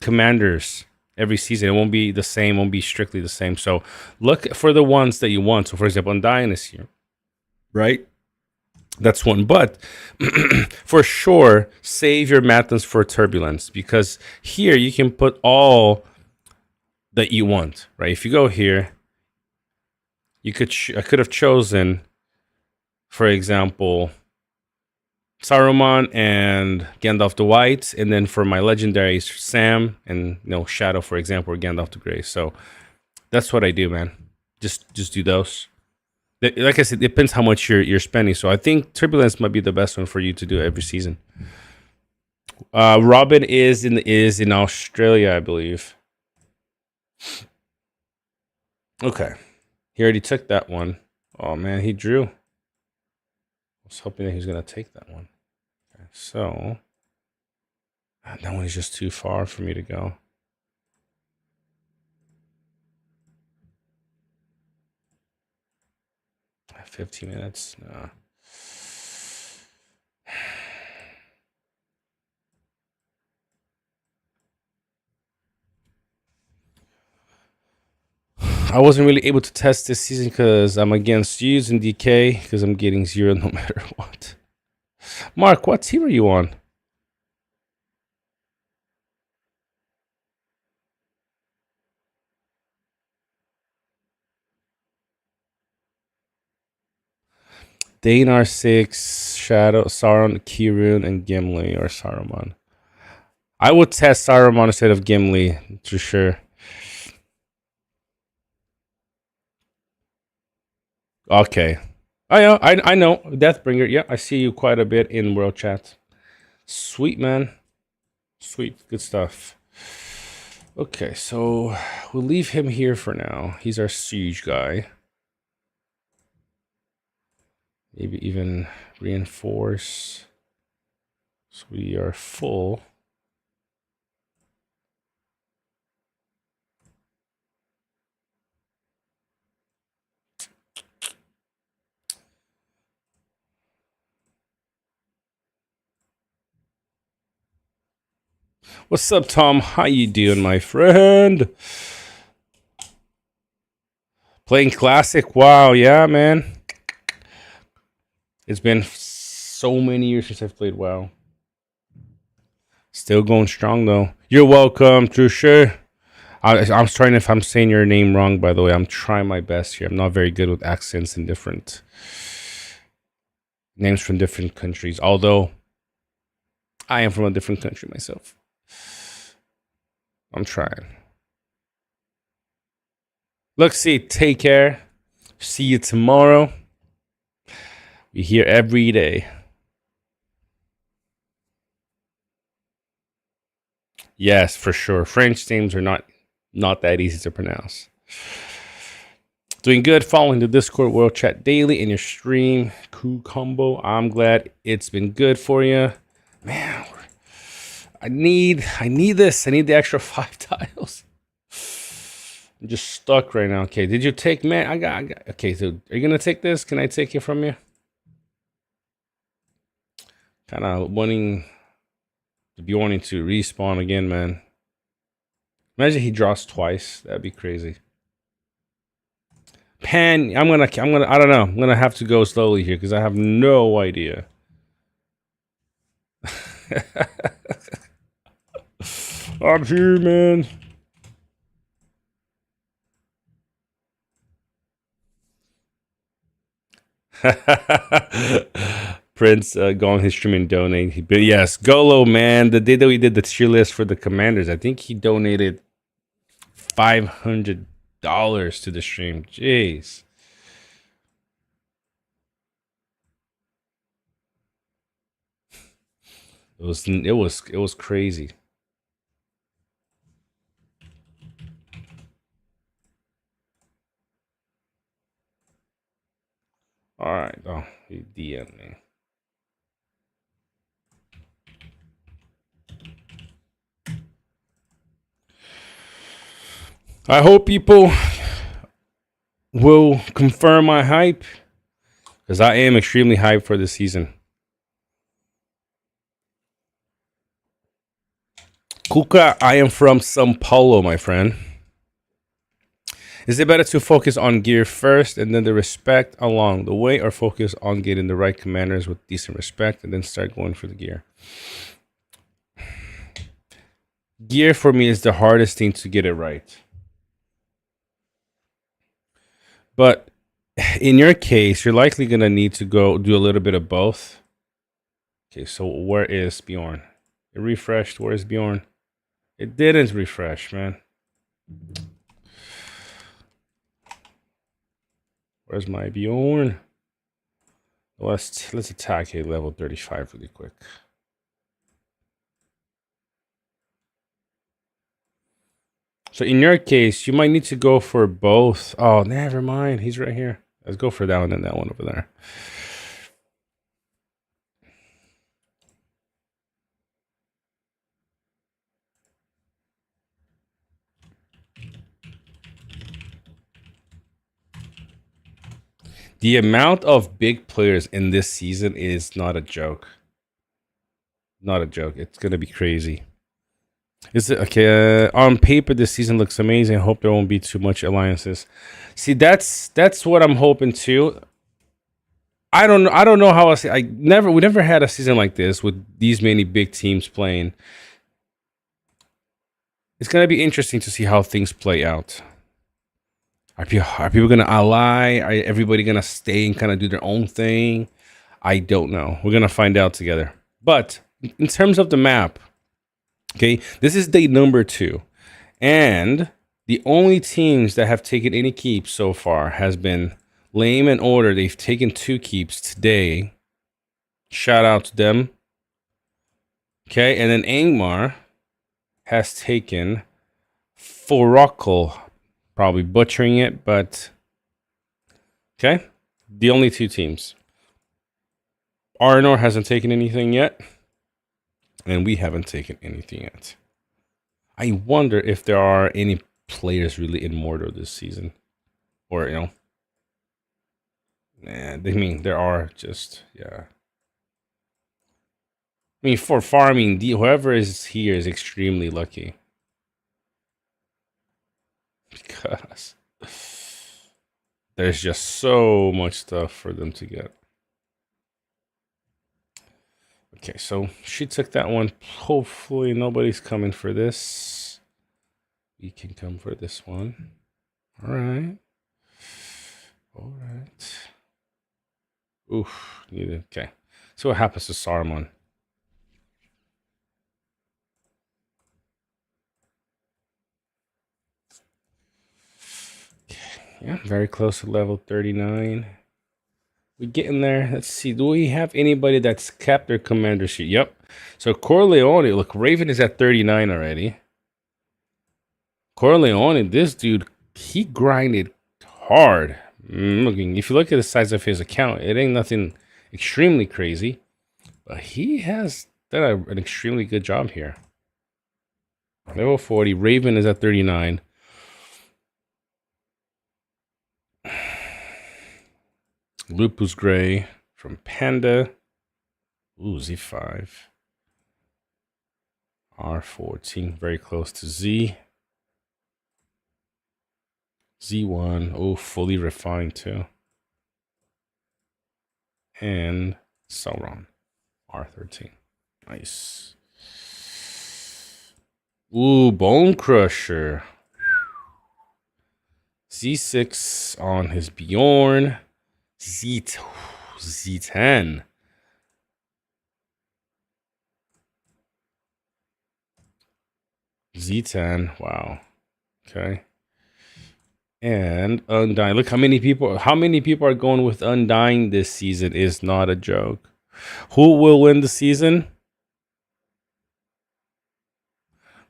commanders every season. It won't be the same, won't be strictly the same. So look for the ones that you want. So for example, Undying is here, right? That's one. But for sure, save your Matins for Turbulence, because here you can put all that you want, right? If you go here, you could I could have chosen, for example, Saruman and Gandalf the White, and then for my legendaries, Sam and Shadow, for example, or Gandalf the Grey. So that's what I do, man. Just do those. Like I said, it depends how much you're spending. So I think Turbulence might be the best one for you to do every season. Robin is in Australia, I believe. Okay, he already took that one. Oh man, he drew. I was hoping that he was gonna take that one. Okay, so that one is just too far for me to go. 15 minutes. No. I wasn't really able to test this season because I'm against Use and DK because I'm getting 0 no matter what. Mark, what team are you on? Dane R6, Shadow, Sauron, Kirun, and Gimli or Saruman. I would test Saruman instead of Gimli for sure. Okay. I know Deathbringer. Yeah, I see you quite a bit in world chat. Sweet man, sweet, good stuff. Okay, so we'll leave him here for now. He's our siege guy. Maybe even reinforce. So we are full. What's up, Tom? How you doing, my friend? Playing classic? Wow, yeah, man. It's been so many years since I've played WoW. Still going strong though. You're welcome, Trusher. I'm trying if I'm saying your name wrong, by the way. I'm trying my best here. I'm not very good with accents and different names from different countries, although I am from a different country myself. I'm trying. Look, see, take care. See you tomorrow. We here every day. Yes, for sure. French names are not that easy to pronounce. Doing good, following the Discord World Chat daily in your stream. Cool combo. I'm glad it's been good for you. Man, I need this. I need the extra 5 tiles. I'm just stuck right now. Okay, did you take man? I got okay, so are you gonna take this? Can I take it from you? Kinda wanting to be wanting to respawn again, man. Imagine he draws twice. That'd be crazy. Pan, I don't know. I'm gonna have to go slowly here because I have no idea. I'm here, man. Prince go on his stream and donate. But yes, Golo, man. The day that we did the tier list for the commanders, I think he donated $500 to the stream. Jeez. It was crazy. All right. Oh, he DM'd me. I hope people will confirm my hype because I am extremely hyped for this season. Kuka, I am from Sao Paulo, my friend. Is it better to focus on gear first and then the respect along the way, or focus on getting the right commanders with decent respect and then start going for the gear? Gear for me is the hardest thing to get it right. But in your case, you're likely going to need to go do a little bit of both. Okay, so where is Bjorn? It refreshed. Where is Bjorn? It didn't refresh, man. Where's my Bjorn? Let's attack a level 35 really quick. So in your case, you might need to go for both. Oh, never mind. He's right here. Let's go for that one and that one over there. The amount of big players in this season is not a joke. Not a joke. It's going to be crazy. Is it okay? On paper, this season looks amazing. I hope there won't be too much alliances. See, that's what I'm hoping too. I don't know how else. We never had a season like this with these many big teams playing. It's gonna be interesting to see how things play out. Are people gonna ally? Are everybody gonna stay and kind of do their own thing? I don't know. We're gonna find out together. But in terms of the map, Okay, this is day number 2. And the only teams that have taken any keeps so far has been Lame and Order. They've taken 2 keeps today. Shout out to them. Okay, and then Angmar has taken Foracle. Probably butchering it, but okay. The only 2 teams. Arnor hasn't taken anything yet, and we haven't taken anything yet. I wonder if there are any players really in Mordor this season. Or, nah, there are just, yeah. For farming, whoever is here is extremely lucky. Because there's just so much stuff for them to get. Okay, so she took that one. Hopefully nobody's coming for this. We can come for this one. All right. Oof. Okay. So what happens to Saruman? Yeah, very close to level 39. We getting there. Let's see. Do we have anybody that's kept their commander sheet? Yep. So Corleone, look, Raven is at 39 already. Corleone, this dude, he grinded hard. If you look at the size of his account, it ain't nothing extremely crazy. But he has done an extremely good job here. Level 40. Raven is at 39. Lupus Gray from Panda. Ooh, Z5. R14, very close to Z. Z1, oh, fully refined too. And Sauron, R13. Nice. Ooh, Bone Crusher. Z6 on his Bjorn. Z10. Z10, wow. Okay. And Undying. Look how many people are going with Undying this season is not a joke. Who will win the season?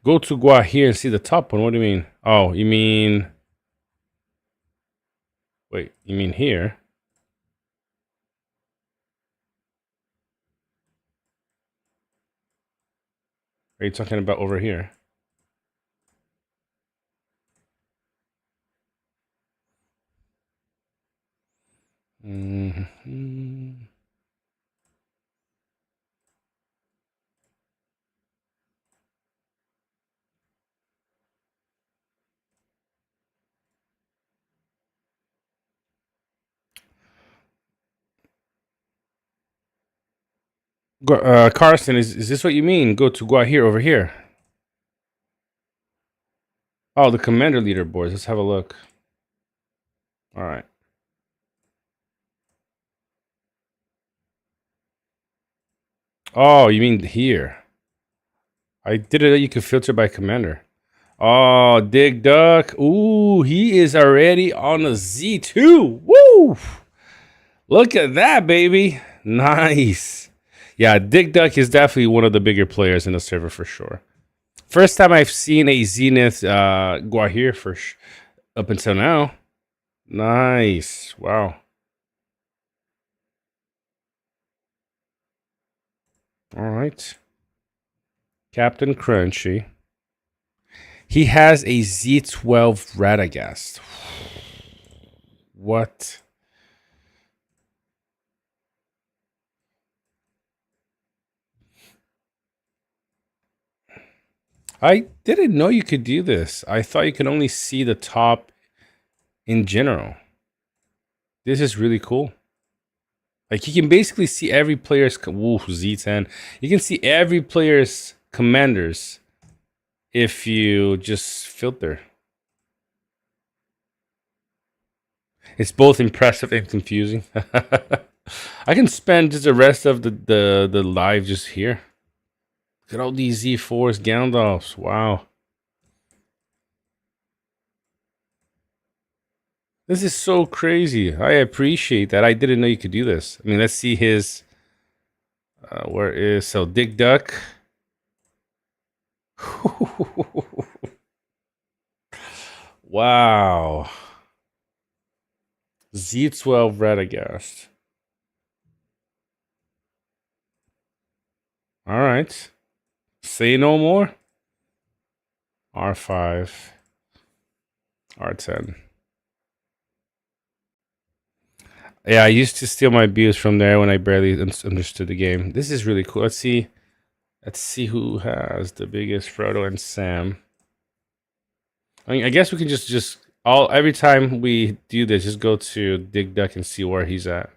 Go to Guahir and see the top one. What do you mean? Oh, you mean... Wait, you mean here? Are you talking about over here? Mm-hmm. Carson, is this what you mean? Go to Guahir over here. Oh, the commander leaderboards. Let's have a look. All right. Oh, you mean here? I did it that you could filter by commander. Oh, Dig Duck. Ooh, he is already on a Z2. Woo! Look at that, baby. Nice. Yeah, Dig Duck is definitely one of the bigger players in the server for sure. First time I've seen a Zenith Guahir up until now. Nice. Wow. All right. Captain Crunchy. He has a Z12 Radagast. What? I didn't know you could do this. I thought you could only see the top in general. This is really cool. Like, you can basically see every player's... Ooh, Z10. You can see every player's commanders if you just filter. It's both impressive and confusing. I can spend just the rest of the live just here. Look at all these Z4s, Gandalfs. Wow. This is so crazy. I appreciate that. I didn't know you could do this. I mean, let's see his. Where is so Dig Duck? Wow. Z12 Radagast. All right. Say no more. R5. R10. Yeah, I used to steal my views from there when I barely understood the game. This is really cool. Let's see. Let's see who has the biggest Frodo and Sam. I mean, I guess we can just all every time we do this, just go to Dig Duck and see where he's at.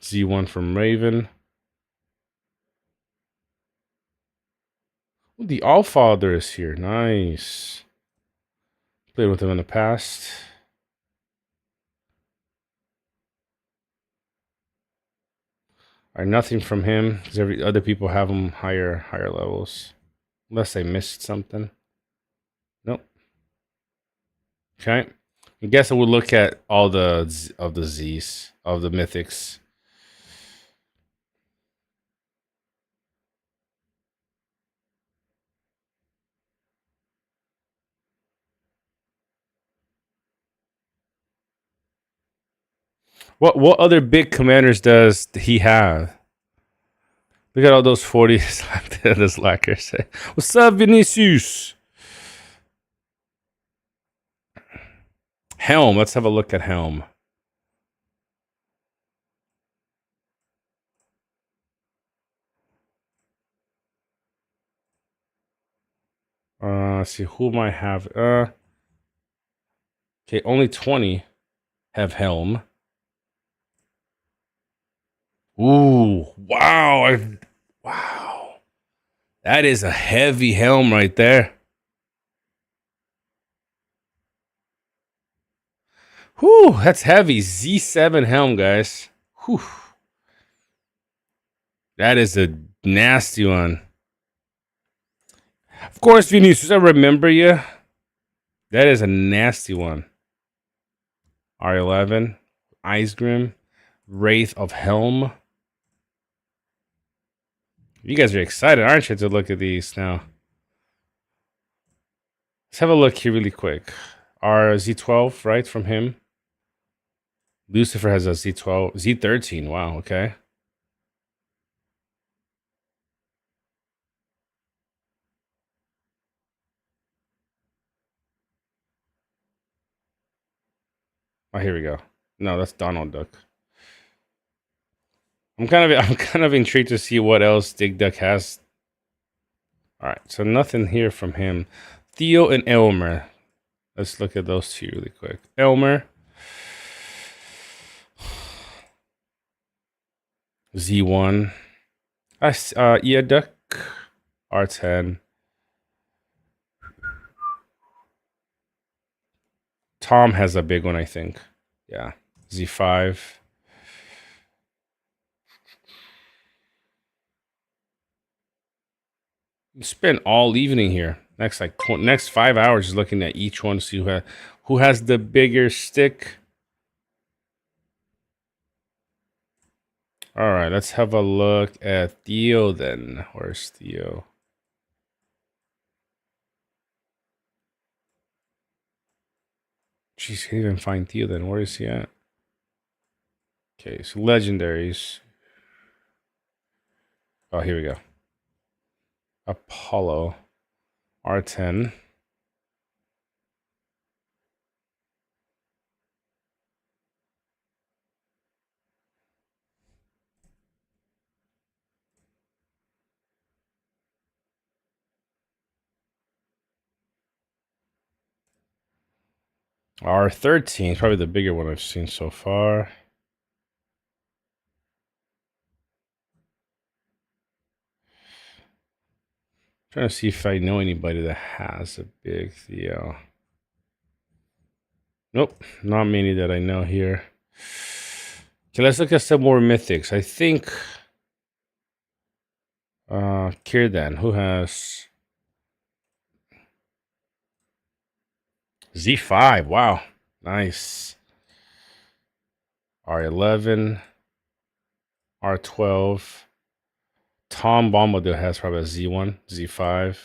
Z1 from Raven. Ooh, the Allfather is here. Nice. Played with him in the past. All right, nothing from him because every other people have him higher levels, unless I missed something. Nope. Okay. I guess I would look at all the Z's of the mythics. What other big commanders does he have? Look at all those 40s. This lacquer say, "What's up, Vinicius?" Helm. Let's have a look at Helm. Let's see who might have. Okay, only 20 have Helm. Ooh, wow! Wow, that is a heavy Helm right there. Whew, that's heavy. Z7 Helm, guys. Whew. That is a nasty one. Of course, Vinicius, I remember you. That is a nasty one. R11, Icegrim, Wraith of Helm. You guys are excited, aren't you, to look at these now? Let's have a look here really quick. Our Z12, right, from him. Lucifer has a Z12, Z13. Wow, okay. Oh, here we go. No, that's Donald Duck. I'm kind of intrigued to see what else Dig Duck has. All right, so nothing here from him. Theo and Elmer. Let's look at those two really quick. Elmer. Z1. Duck. R10. Tom has a big one, I think. Yeah. Z5. You spend all evening here. Next 5 hours just looking at each one to see who has the bigger stick. All right, let's have a look at Theo then. Where's Theo? Jeez, can't even find Theo then. Where is he at? Okay, so legendaries. Oh, here we go. Apollo. R10. R13 is probably the bigger one I've seen so far. Trying to see if I know anybody that has a big Theo. Nope, not many that I know here. Okay, let's look at some more mythics. I think Kirdan, who has Z5. Wow, nice. R11, R12. Tom Bombadil has probably a Z1, Z5.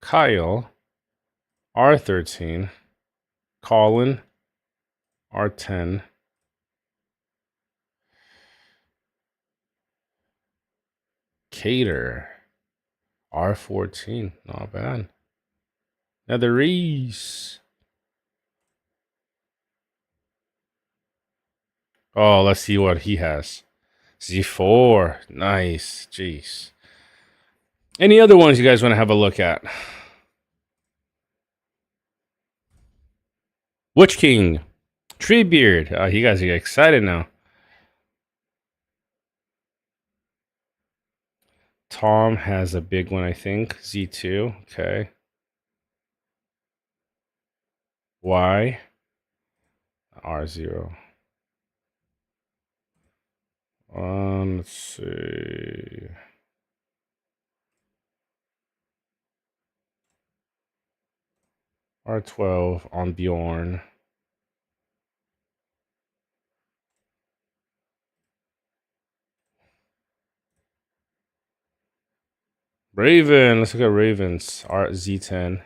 Kyle, R13. Colin, R10. Cater, R14. Not bad. Another Reese. Oh, let's see what he has. Z4. Nice. Jeez. Any other ones you guys want to have a look at? Witch King. Treebeard. You guys are excited now. Tom has a big one, I think. Z2. Okay. Y. R0. Let's see. R12 on Bjorn. Raven. Let's look at Ravens. Z10.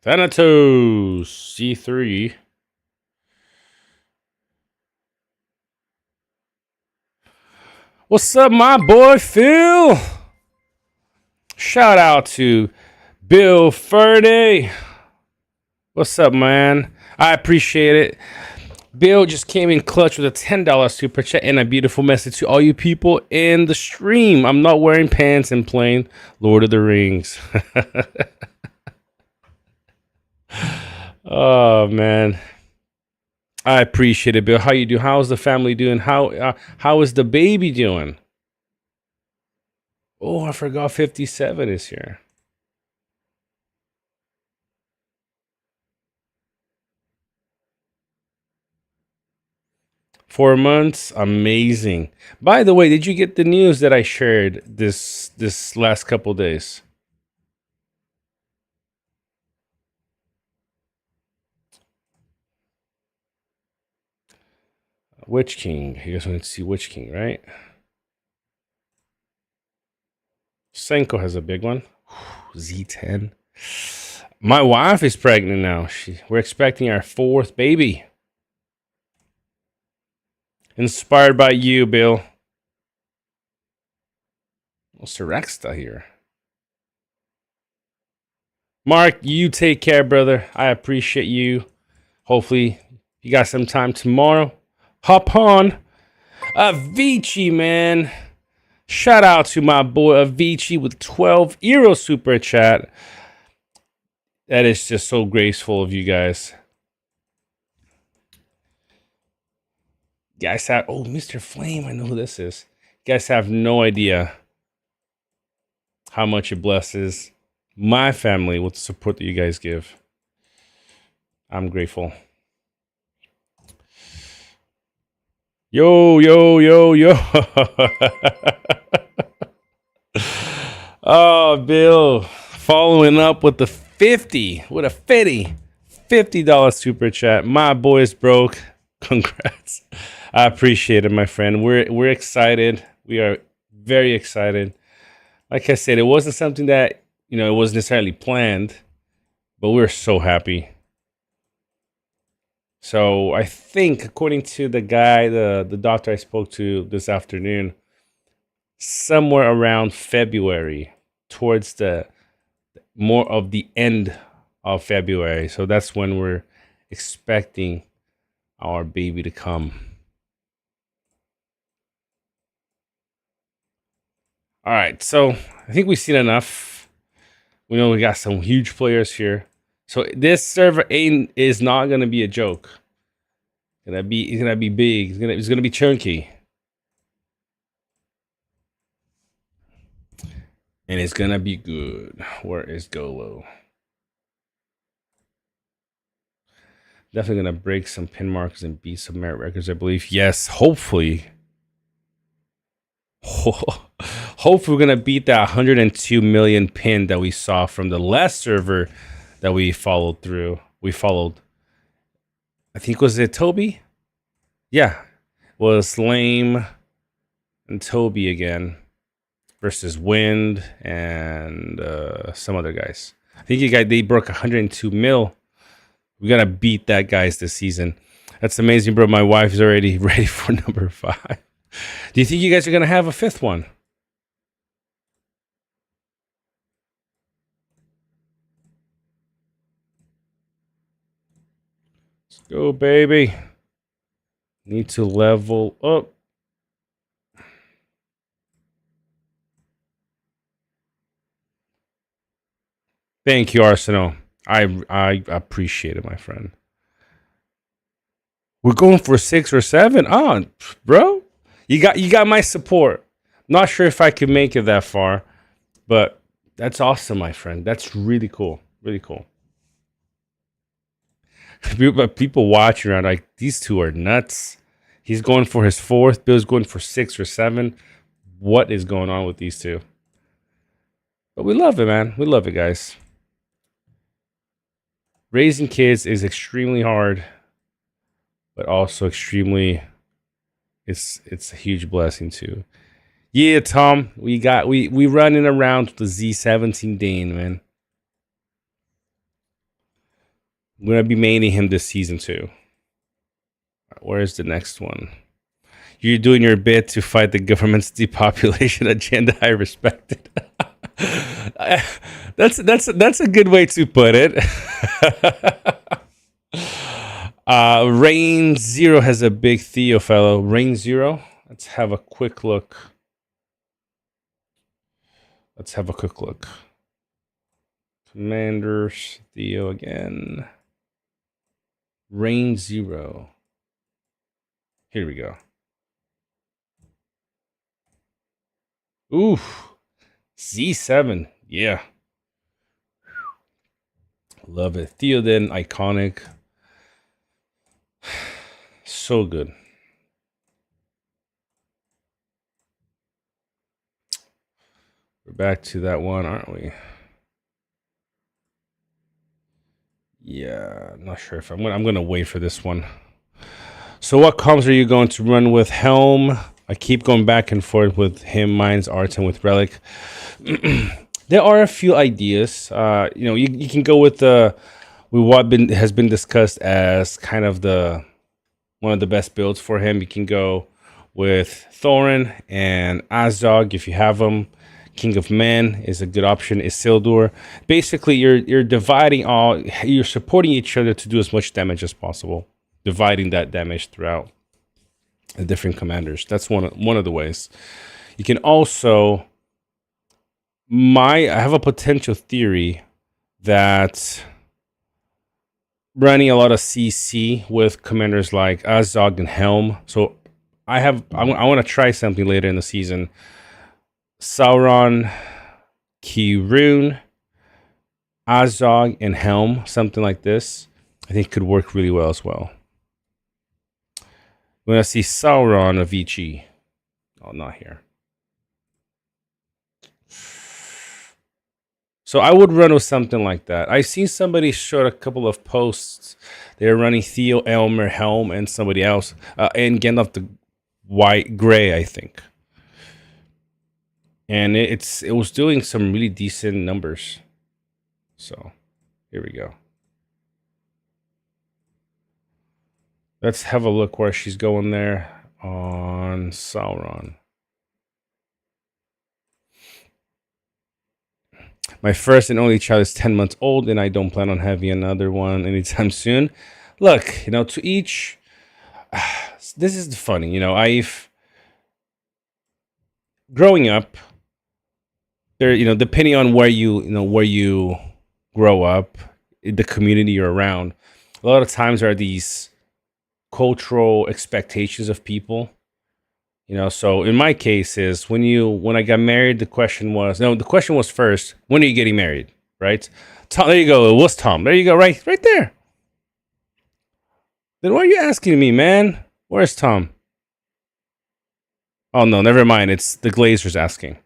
Thanatos. C3. What's up, my boy Phil? Shout out to Bill Furday. What's up, man? I appreciate it. Bill just came in clutch with a $10 super chat and a beautiful message to all you people in the stream. I'm not wearing pants and playing Lord of the Rings. Oh, man. I appreciate it, Bill. How you do? How's the family doing? How is the baby doing? Oh, I forgot 57 is here. Four months, amazing. By the way, did you get the news that I shared this last couple days? Witch King. You guys want to see Witch King, right? Senko has a big one. Z10. My wife is pregnant now. We're expecting our fourth baby. Inspired by you, Bill. What's the Rexta here? Mark, you take care, brother. I appreciate you. Hopefully, you got some time tomorrow. Hop on. Avicii, man. Shout out to my boy Avicii with 12 Euro super chat. That is just so graceful of you guys. You guys have, oh, Mr. Flame, I know who this is. You guys have no idea how much it blesses my family with the support that you guys give. I'm grateful. Yo, yo, yo, yo. Oh, Bill, following up with the 50, with a $50 super chat. My boy's broke. Congrats. I appreciate it, my friend. We're excited. We are very excited. Like I said, it wasn't something that, it wasn't necessarily planned, but we're so happy. So I think, according to the guy, the doctor I spoke to this afternoon, somewhere around February, towards the more of the end of February. So that's when we're expecting our baby to come. All right, so I think we've seen enough. We know we got some huge players here. So this server is not gonna be a joke. It's gonna be big. It's gonna be chunky. And it's gonna be good. Where is Golo? Definitely gonna break some pin markers and beat some merit records, I believe. Yes, hopefully. Hopefully, we're gonna beat that 102 million pin that we saw from the last server that we followed through. We followed. I think was it Toby? Yeah, was Lame and Toby again versus Wind and some other guys. I think they broke 102 mil. We gotta beat that guys this season. That's amazing, bro. My wife is already ready for number 5. Do you think you guys are gonna have a 5th one? Let's go, baby. Need to level up. Thank you, Arsenal. I appreciate it, my friend. We're going for 6 or 7. Oh, bro, you got my support. Not sure if I could make it that far, but that's awesome, my friend. That's really cool. Really cool. But people watching around like these two are nuts. He's going for his 4th. Bill's going for 6 or 7. What is going on with these two? But we love it, man. We love it, guys. Raising kids is extremely hard, but also extremely it's a huge blessing too. Yeah, Tom, we running around with the Z17 Dane, man. I'm gonna be maining him this season too. Where's the next one? You're doing your bit to fight the government's depopulation agenda. I respect it. That's a good way to put it. Rain Zero has a big Theo fellow. Rain Zero. Let's have a quick look. Commanders Theo again. Rain Zero. Here we go. Oof. Z7. Yeah. Love it. Theoden, iconic. So good. We're back to that one, aren't we? Yeah, not sure if I'm gonna wait for this one. So what comms are you going to run with? Helm. I keep going back and forth with him, Mine's Arts, and with Relic. There are a few ideas. You can go with has been discussed as kind of one of the best builds for him. You can go with Thorin and Azog if you have them. King of Men is a good option. Isildur. Basically, you're dividing you're supporting each other to do as much damage as possible, dividing that damage throughout the different commanders. That's one of the ways. You can also I have a potential theory that running a lot of CC with commanders like Azog and Helm. So I want to try something later in the season. Sauron, Kirun, Azog, and Helm, something like this, I think could work really well as well. We're gonna see Sauron of Vici. Oh, not here. So I would run with something like that. I've seen somebody showed a couple of posts. They're running Theo, Elmer, Helm, and somebody else, and Gandalf the Gray, I think. And it was doing some really decent numbers. So here we go. Let's have a look where she's going there on Sauron. My first and only child is 10 months old, and I don't plan on having another one anytime soon. Look, to each. This is funny, I've growing up. There, depending on where you grow up, the community you're around, a lot of times there are these cultural expectations of people So in my case is when I got married, the question was first, when are you getting married? Right? Tom, there you go. It was Tom. There you go. Right there. Then why are you asking me, man? Where's Tom? Oh no, never mind. It's the Glazers asking.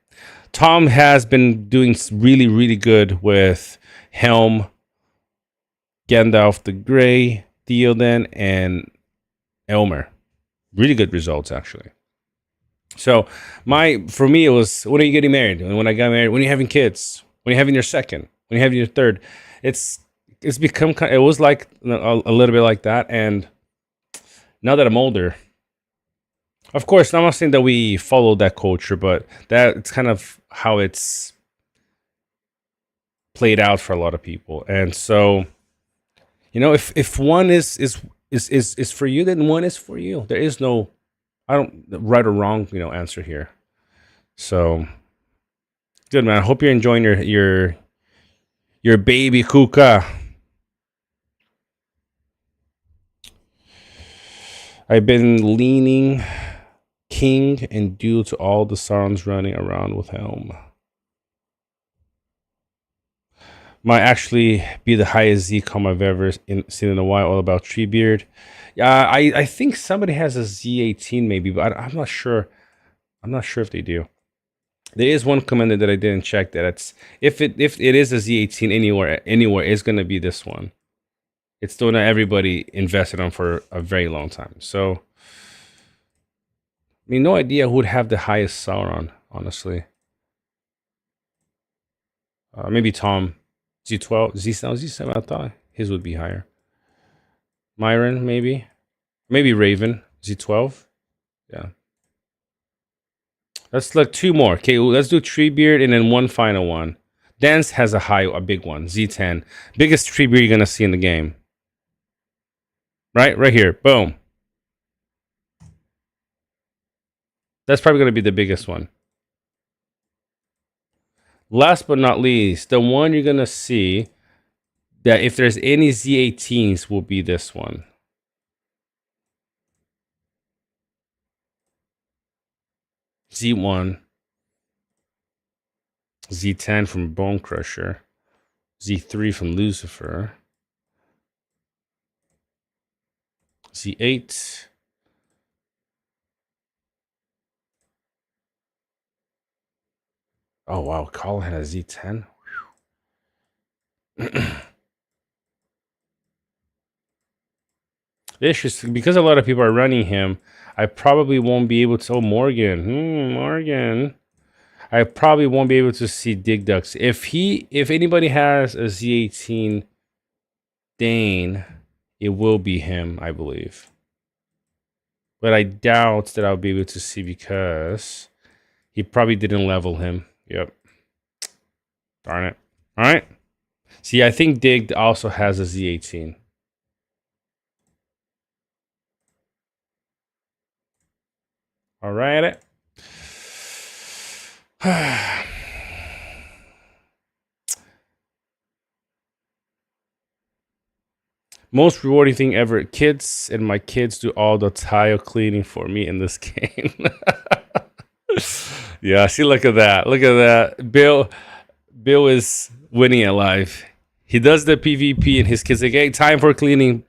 Tom has been doing really, really good with Helm, Gandalf the Grey, Theoden, and Elmer. Really good results, actually. So for me, it was, when are you getting married? And when I got married, when are you having kids? When are you having your second? When are you having your third? It's become it was like a little bit like that. And now that I'm older, of course, I'm not saying that we follow that culture, but it's kind of how it's played out for a lot of people. And so, if one is for you, then one is for you. There is no, I don't, right or wrong, answer here. So good, man. I hope you're enjoying your baby Kuka. I've been leaning king and due to all the sons running around with Helm. Might actually be the highest Z-com I've ever seen in a while, all about Treebeard. Yeah, I think somebody has a Z18 maybe, but I'm not sure. I'm not sure if they do. There is one commander that I didn't check that it's if it is a Z18 anywhere, it's gonna be this one. It's the one that everybody invested on for a very long time. So, I mean, no idea who would have the highest Sauron, honestly. Maybe Tom. Z12, Z7, I thought his would be higher. Myron, maybe. Maybe Raven, Z12. Yeah. Let's look two more. Okay, let's do Treebeard and then one final one. Dance has a big one, Z10. Biggest Treebeard you're going to see in the game. Right here. Boom. That's probably going to be the biggest one. Last but not least, the one you're going to see that if there's any Z18s will be this one. Z1. Z10 from Bone Crusher. Z3 from Lucifer. Z8. Oh, wow. Colin had a Z10. It's because a lot of people are running him, I probably won't be able to. Oh, Morgan. Morgan. I probably won't be able to see Dig Ducks. If anybody has a Z18 Dane, it will be him, I believe. But I doubt that I'll be able to see because he probably didn't level him. Yep. Darn it. All right. See, I think Dig also has a Z18. All right. Most rewarding thing ever. Kids and my kids do all the tile cleaning for me in this game. Yeah, see, look at that. Look at that. Bill is winning at life. He does the PvP and his kids like, hey, time for cleaning.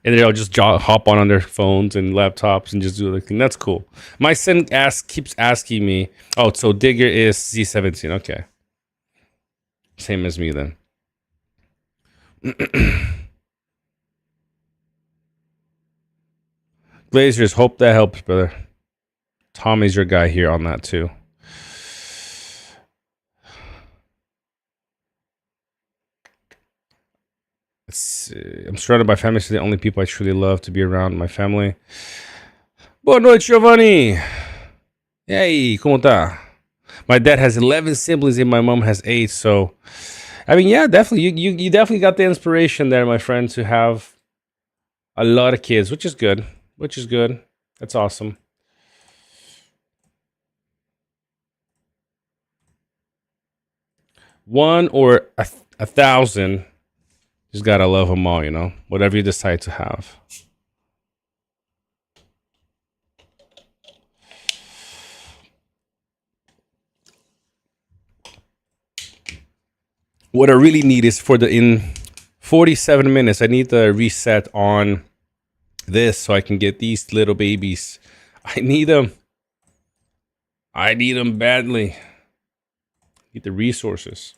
And they'll just hop on their phones and laptops and just do the thing. That's cool. My son keeps asking me, oh, so Digger is Z17. Okay. Same as me then. Glazers, hope that helps, brother. Tommy's your guy here on that too. I'm surrounded by family, so the only people I truly love to be around my family. Boa noite, Giovanni. Hey, como tá? My dad has 11 siblings and my mom has 8. So, I mean, yeah, definitely. You definitely got the inspiration there, my friend, to have a lot of kids, which is good. That's awesome. One or a 1,000. Just gotta love them all, whatever you decide to have. What I really need is for the in 47 minutes, I need the reset on this so I can get these little babies. I need them. I need them badly. Need the resources.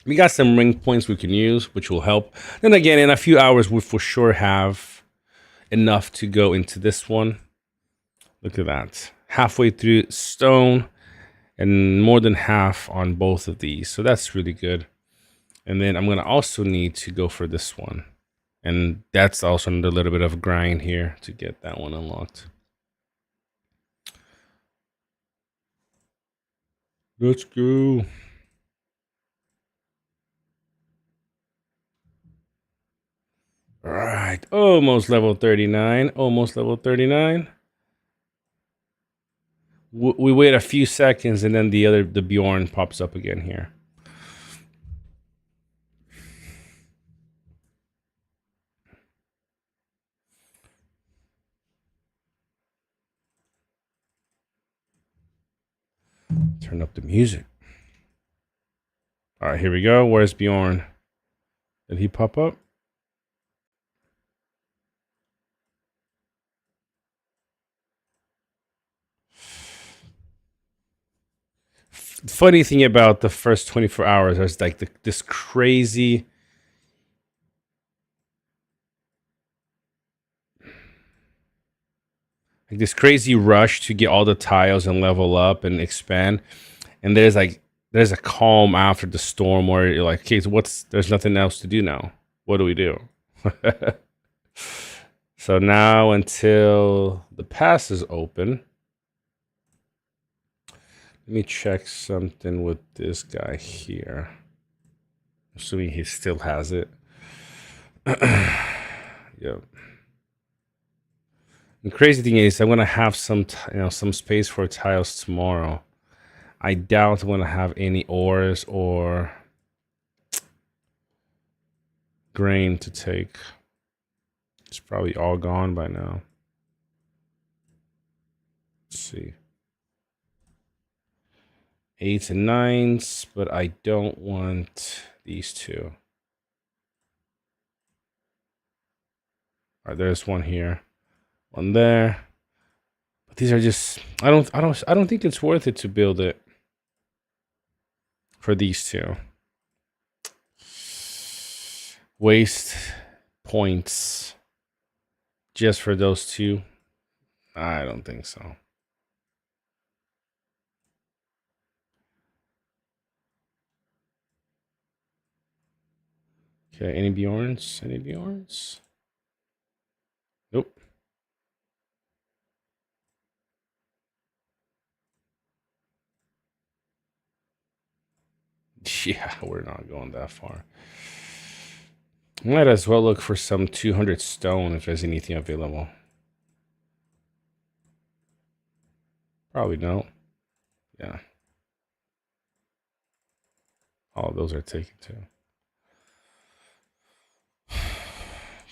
We got some ring points we can use, which will help. Then again, in a few hours, we'll for sure have enough to go into this one. Look at that. Halfway through stone and more than half on both of these. So that's really good. And then I'm going to also need to go for this one. And that's also a little bit of a grind here to get that one unlocked. Let's go. All right. Almost level 39. Almost level 39. We wait a few seconds and then the Bjorn pops up again here. Turn up the music. All right, here we go. Where's Bjorn? Did he pop up? Funny thing about the first 24 hours is like this crazy rush to get all the tiles and level up and expand. And there's a calm after the storm where you're like, okay, so there's nothing else to do now. What do we do? So now until the pass is open, let me check something with this guy here. Assuming he still has it. Yep. The crazy thing is, I'm gonna have some space for tiles tomorrow. I doubt I'm gonna have any ores or grain to take. It's probably all gone by now. Let's see. 8s and 9s, but I don't want these two. All right, there's one here, one there. But these are just I don't think it's worth it to build it for these two. Waste points just for those two. I don't think so. Okay, any Bjorns? Any Bjorns? Nope. Yeah, we're not going that far. Might as well look for some 200 stone if there's anything available. Probably no. Yeah. All of those are taken too.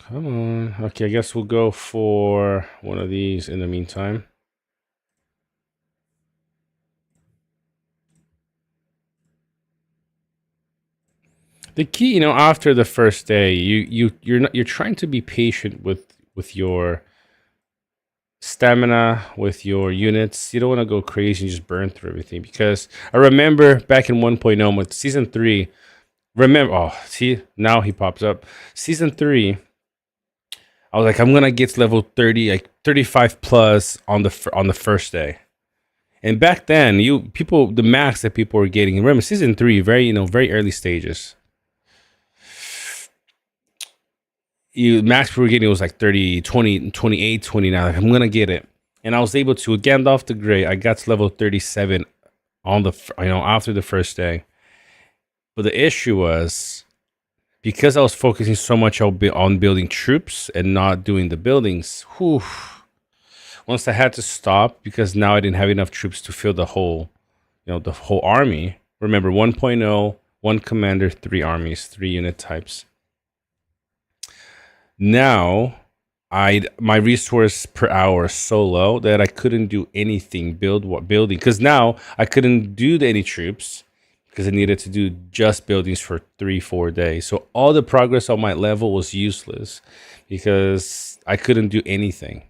Come on. Okay, I guess we'll go for one of these in the meantime. The key, after the first day, you're trying to be patient with your stamina, with your units. You don't want to go crazy and just burn through everything, because I remember back in 1.0 with season 3. See, now he pops up. Season 3, I was like, I'm gonna get to level 30, like 35 plus on the first day. And back then, the max that people were getting. Remember, season 3, very early stages. Max people were getting, it was like 30, 20, 28, 29. Like, I'm gonna get it, and I was able to. Gandalf the Grey, I got to level 37 on after the first day. But the issue was, because I was focusing so much on building troops and not doing the buildings, once I had to stop because now I didn't have enough troops to fill the whole army. Remember, 1.0, 1 commander, 3 armies, 3 unit types. Now, my resource per hour is so low that I couldn't do anything building, because now I couldn't do any troops because I needed to do just buildings for 3-4 days. So all the progress on my level was useless because I couldn't do anything.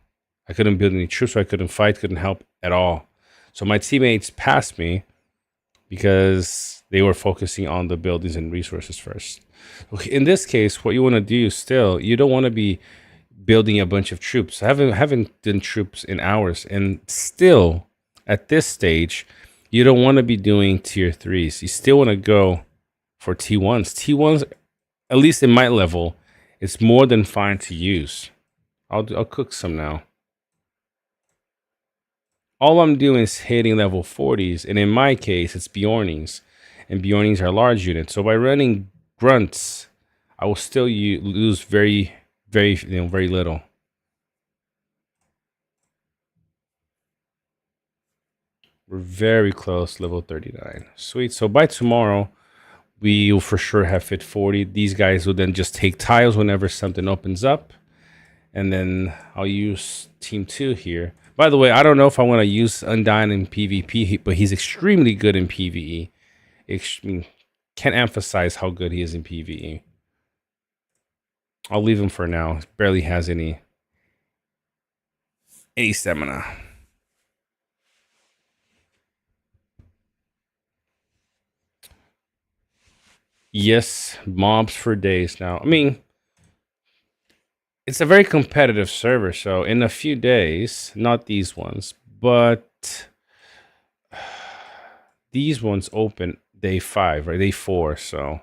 I couldn't build any troops, so I couldn't fight, couldn't help at all. So my teammates passed me because they were focusing on the buildings and resources first. In this case, what you want to do still, you don't want to be building a bunch of troops. I haven't done troops in hours, and still at this stage, you don't want to be doing tier threes. You still want to go for T1s. T1s, at least in my level, it's more than fine to use. I'll cook some now. All I'm doing is hitting level 40s, and in my case, it's Bjornings, and Bjornings are large units. So by running grunts, I will still lose very little. We're very close, level 39. Sweet. So by tomorrow, we'll for sure have fit 40. These guys will then just take tiles whenever something opens up. And then I'll use team 2 here. By the way, I don't know if I want to use Undyne in PvP, but he's extremely good in PvE. Can't emphasize how good he is in PvE. I'll leave him for now. He barely has any stamina. Yes, mobs for days now. I mean, it's a very competitive server, so in a few days, not these ones, but these ones open day 5 or day 4, so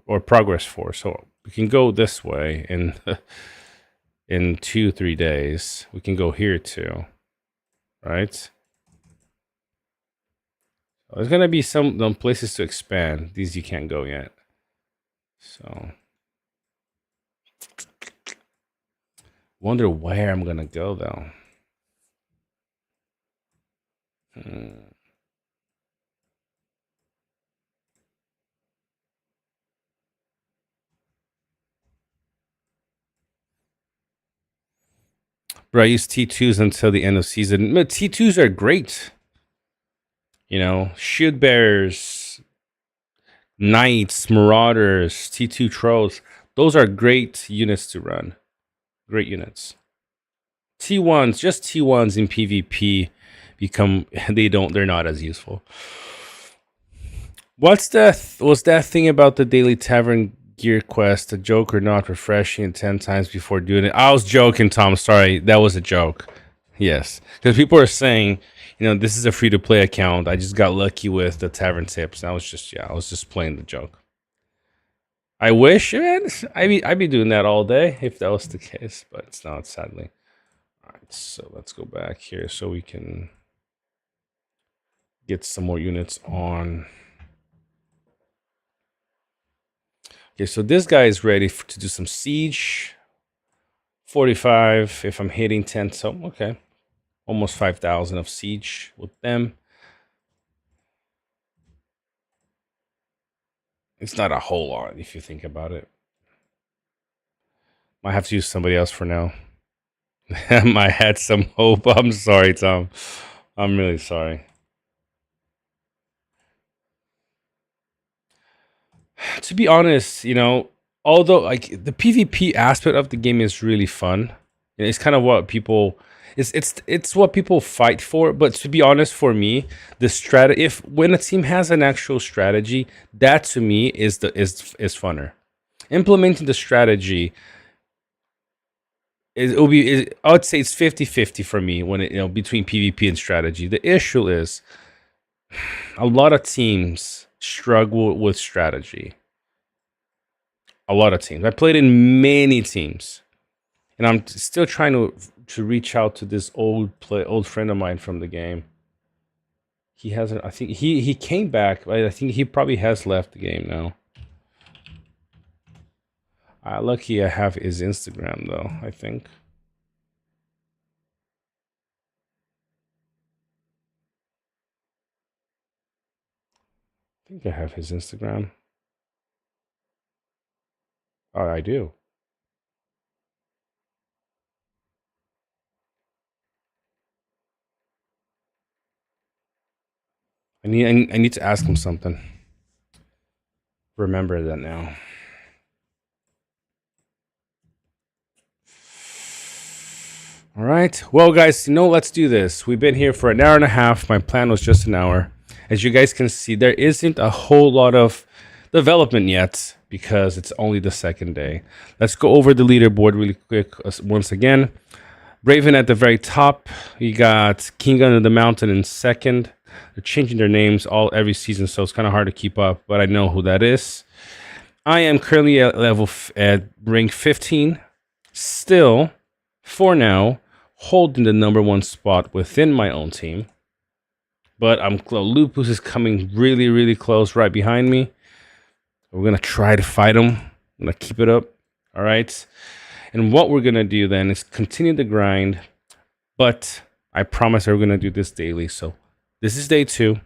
or progress 4. So we can go this way in 2-3 days. We can go here too, right? There's gonna be some places to expand. These you can't go yet. So wonder where I'm gonna go though. Bro, I use T2s until the end of season. But T2s are great. You know, shield bearers, knights, marauders, T2 trolls. Those are great units to run. Great units. T1s, just T1s in PvP they're not as useful. Was that thing about the daily tavern gear quest a joke or not? Refreshing it 10 times before doing it. I was joking, Tom. Sorry, that was a joke. Yes, because people are saying, this is a free to play account. I just got lucky with the tavern tips. And I was just playing the joke. I wish, man. I'd be doing that all day if that was the case, but it's not, sadly. All right, so let's go back here so we can get some more units on. Okay, so this guy is ready to do some siege. 45 if I'm hitting 10, so okay. Almost 5,000 of siege with them. It's not a whole lot if you think about it. Might have to use somebody else for now. I had some hope. I'm sorry, Tom. I'm really sorry. To be honest, although like the PvP aspect of the game is really fun, it's kind of what people it's what people fight for. But to be honest, for me, the strategy, when a team has an actual strategy, that to me is funner. Implementing the strategy I would say it's 50-50 for me when it between PvP and strategy. The issue is a lot of teams struggle with strategy. A lot of teams. I played in many teams, and I'm still trying to reach out to this old friend of mine from the game. He hasn't. I think he came back. I think he probably has left the game now. Lucky I have his Instagram though. I think. I have his Instagram. Oh, I do. I need to ask him something. remember that now. All right. Well, guys, let's do this. We've been here for an hour and a half. My plan was just an hour. As you guys can see, there isn't a whole lot of development yet because it's only the second day. Let's go over the leaderboard really quick once again. Raven at the very top. You got King Under the Mountain in second. They're changing their names every season, so it's kind of hard to keep up, but I know who that is. I am currently at rank 15. Still, for now, holding the number 1 spot within my own team. But Lupus is coming really, really close right behind me. We're going to try to fight him. I'm going to keep it up. All right. And what we're going to do then is continue the grind. But I promise we're going to do this daily. So this is day 2.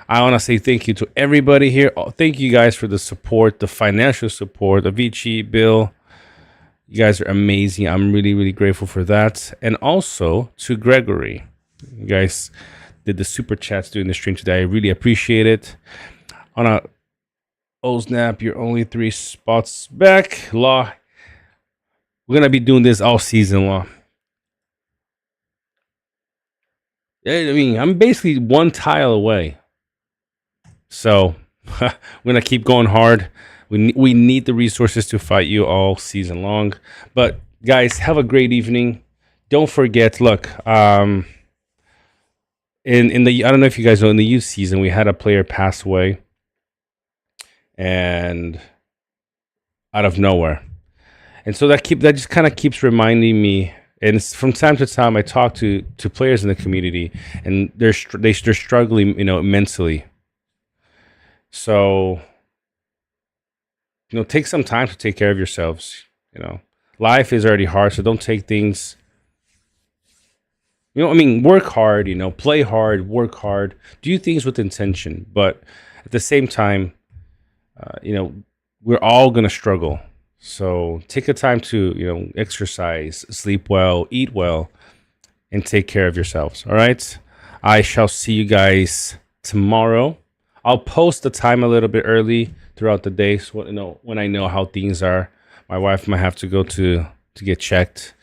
I want to say thank you to everybody here. Thank you guys for the support, the financial support. Avicii, Bill. You guys are amazing. I'm really, really grateful for that. And also to Gregory. You guys did the super chats during the stream today. I really appreciate it. On a Snap, you're only 3 spots back. Law. We're going to be doing this all season long. I mean, I'm basically 1 tile away. So we're going to keep going hard. We need the resources to fight you all season long. But guys, have a great evening. Don't forget, look, in the I don't know if you guys know, in the youth season, we had a player pass away. And out of nowhere. And so that just kind of keeps reminding me. And from time to time, I talk to players in the community, and they're struggling, mentally. So, take some time to take care of yourselves. Life is already hard, so don't take things. Work hard. Play hard, work hard, do things with intention. But at the same time, we're all gonna struggle. So take the time to, exercise, sleep well, eat well, and take care of yourselves. All right. I shall see you guys tomorrow. I'll post the time a little bit early throughout the day, so when I know how things are. My wife might have to go to get checked,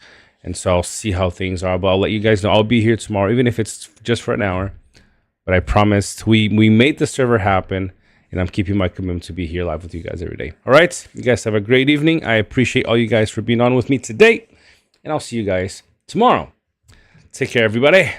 and so I'll see how things are. But I'll let you guys know I'll be here tomorrow, even if it's just for an hour. But I promised. We made the server happen. And I'm keeping my commitment to be here live with you guys every day. All right. You guys have a great evening. I appreciate all you guys for being on with me today. And I'll see you guys tomorrow. Take care, everybody.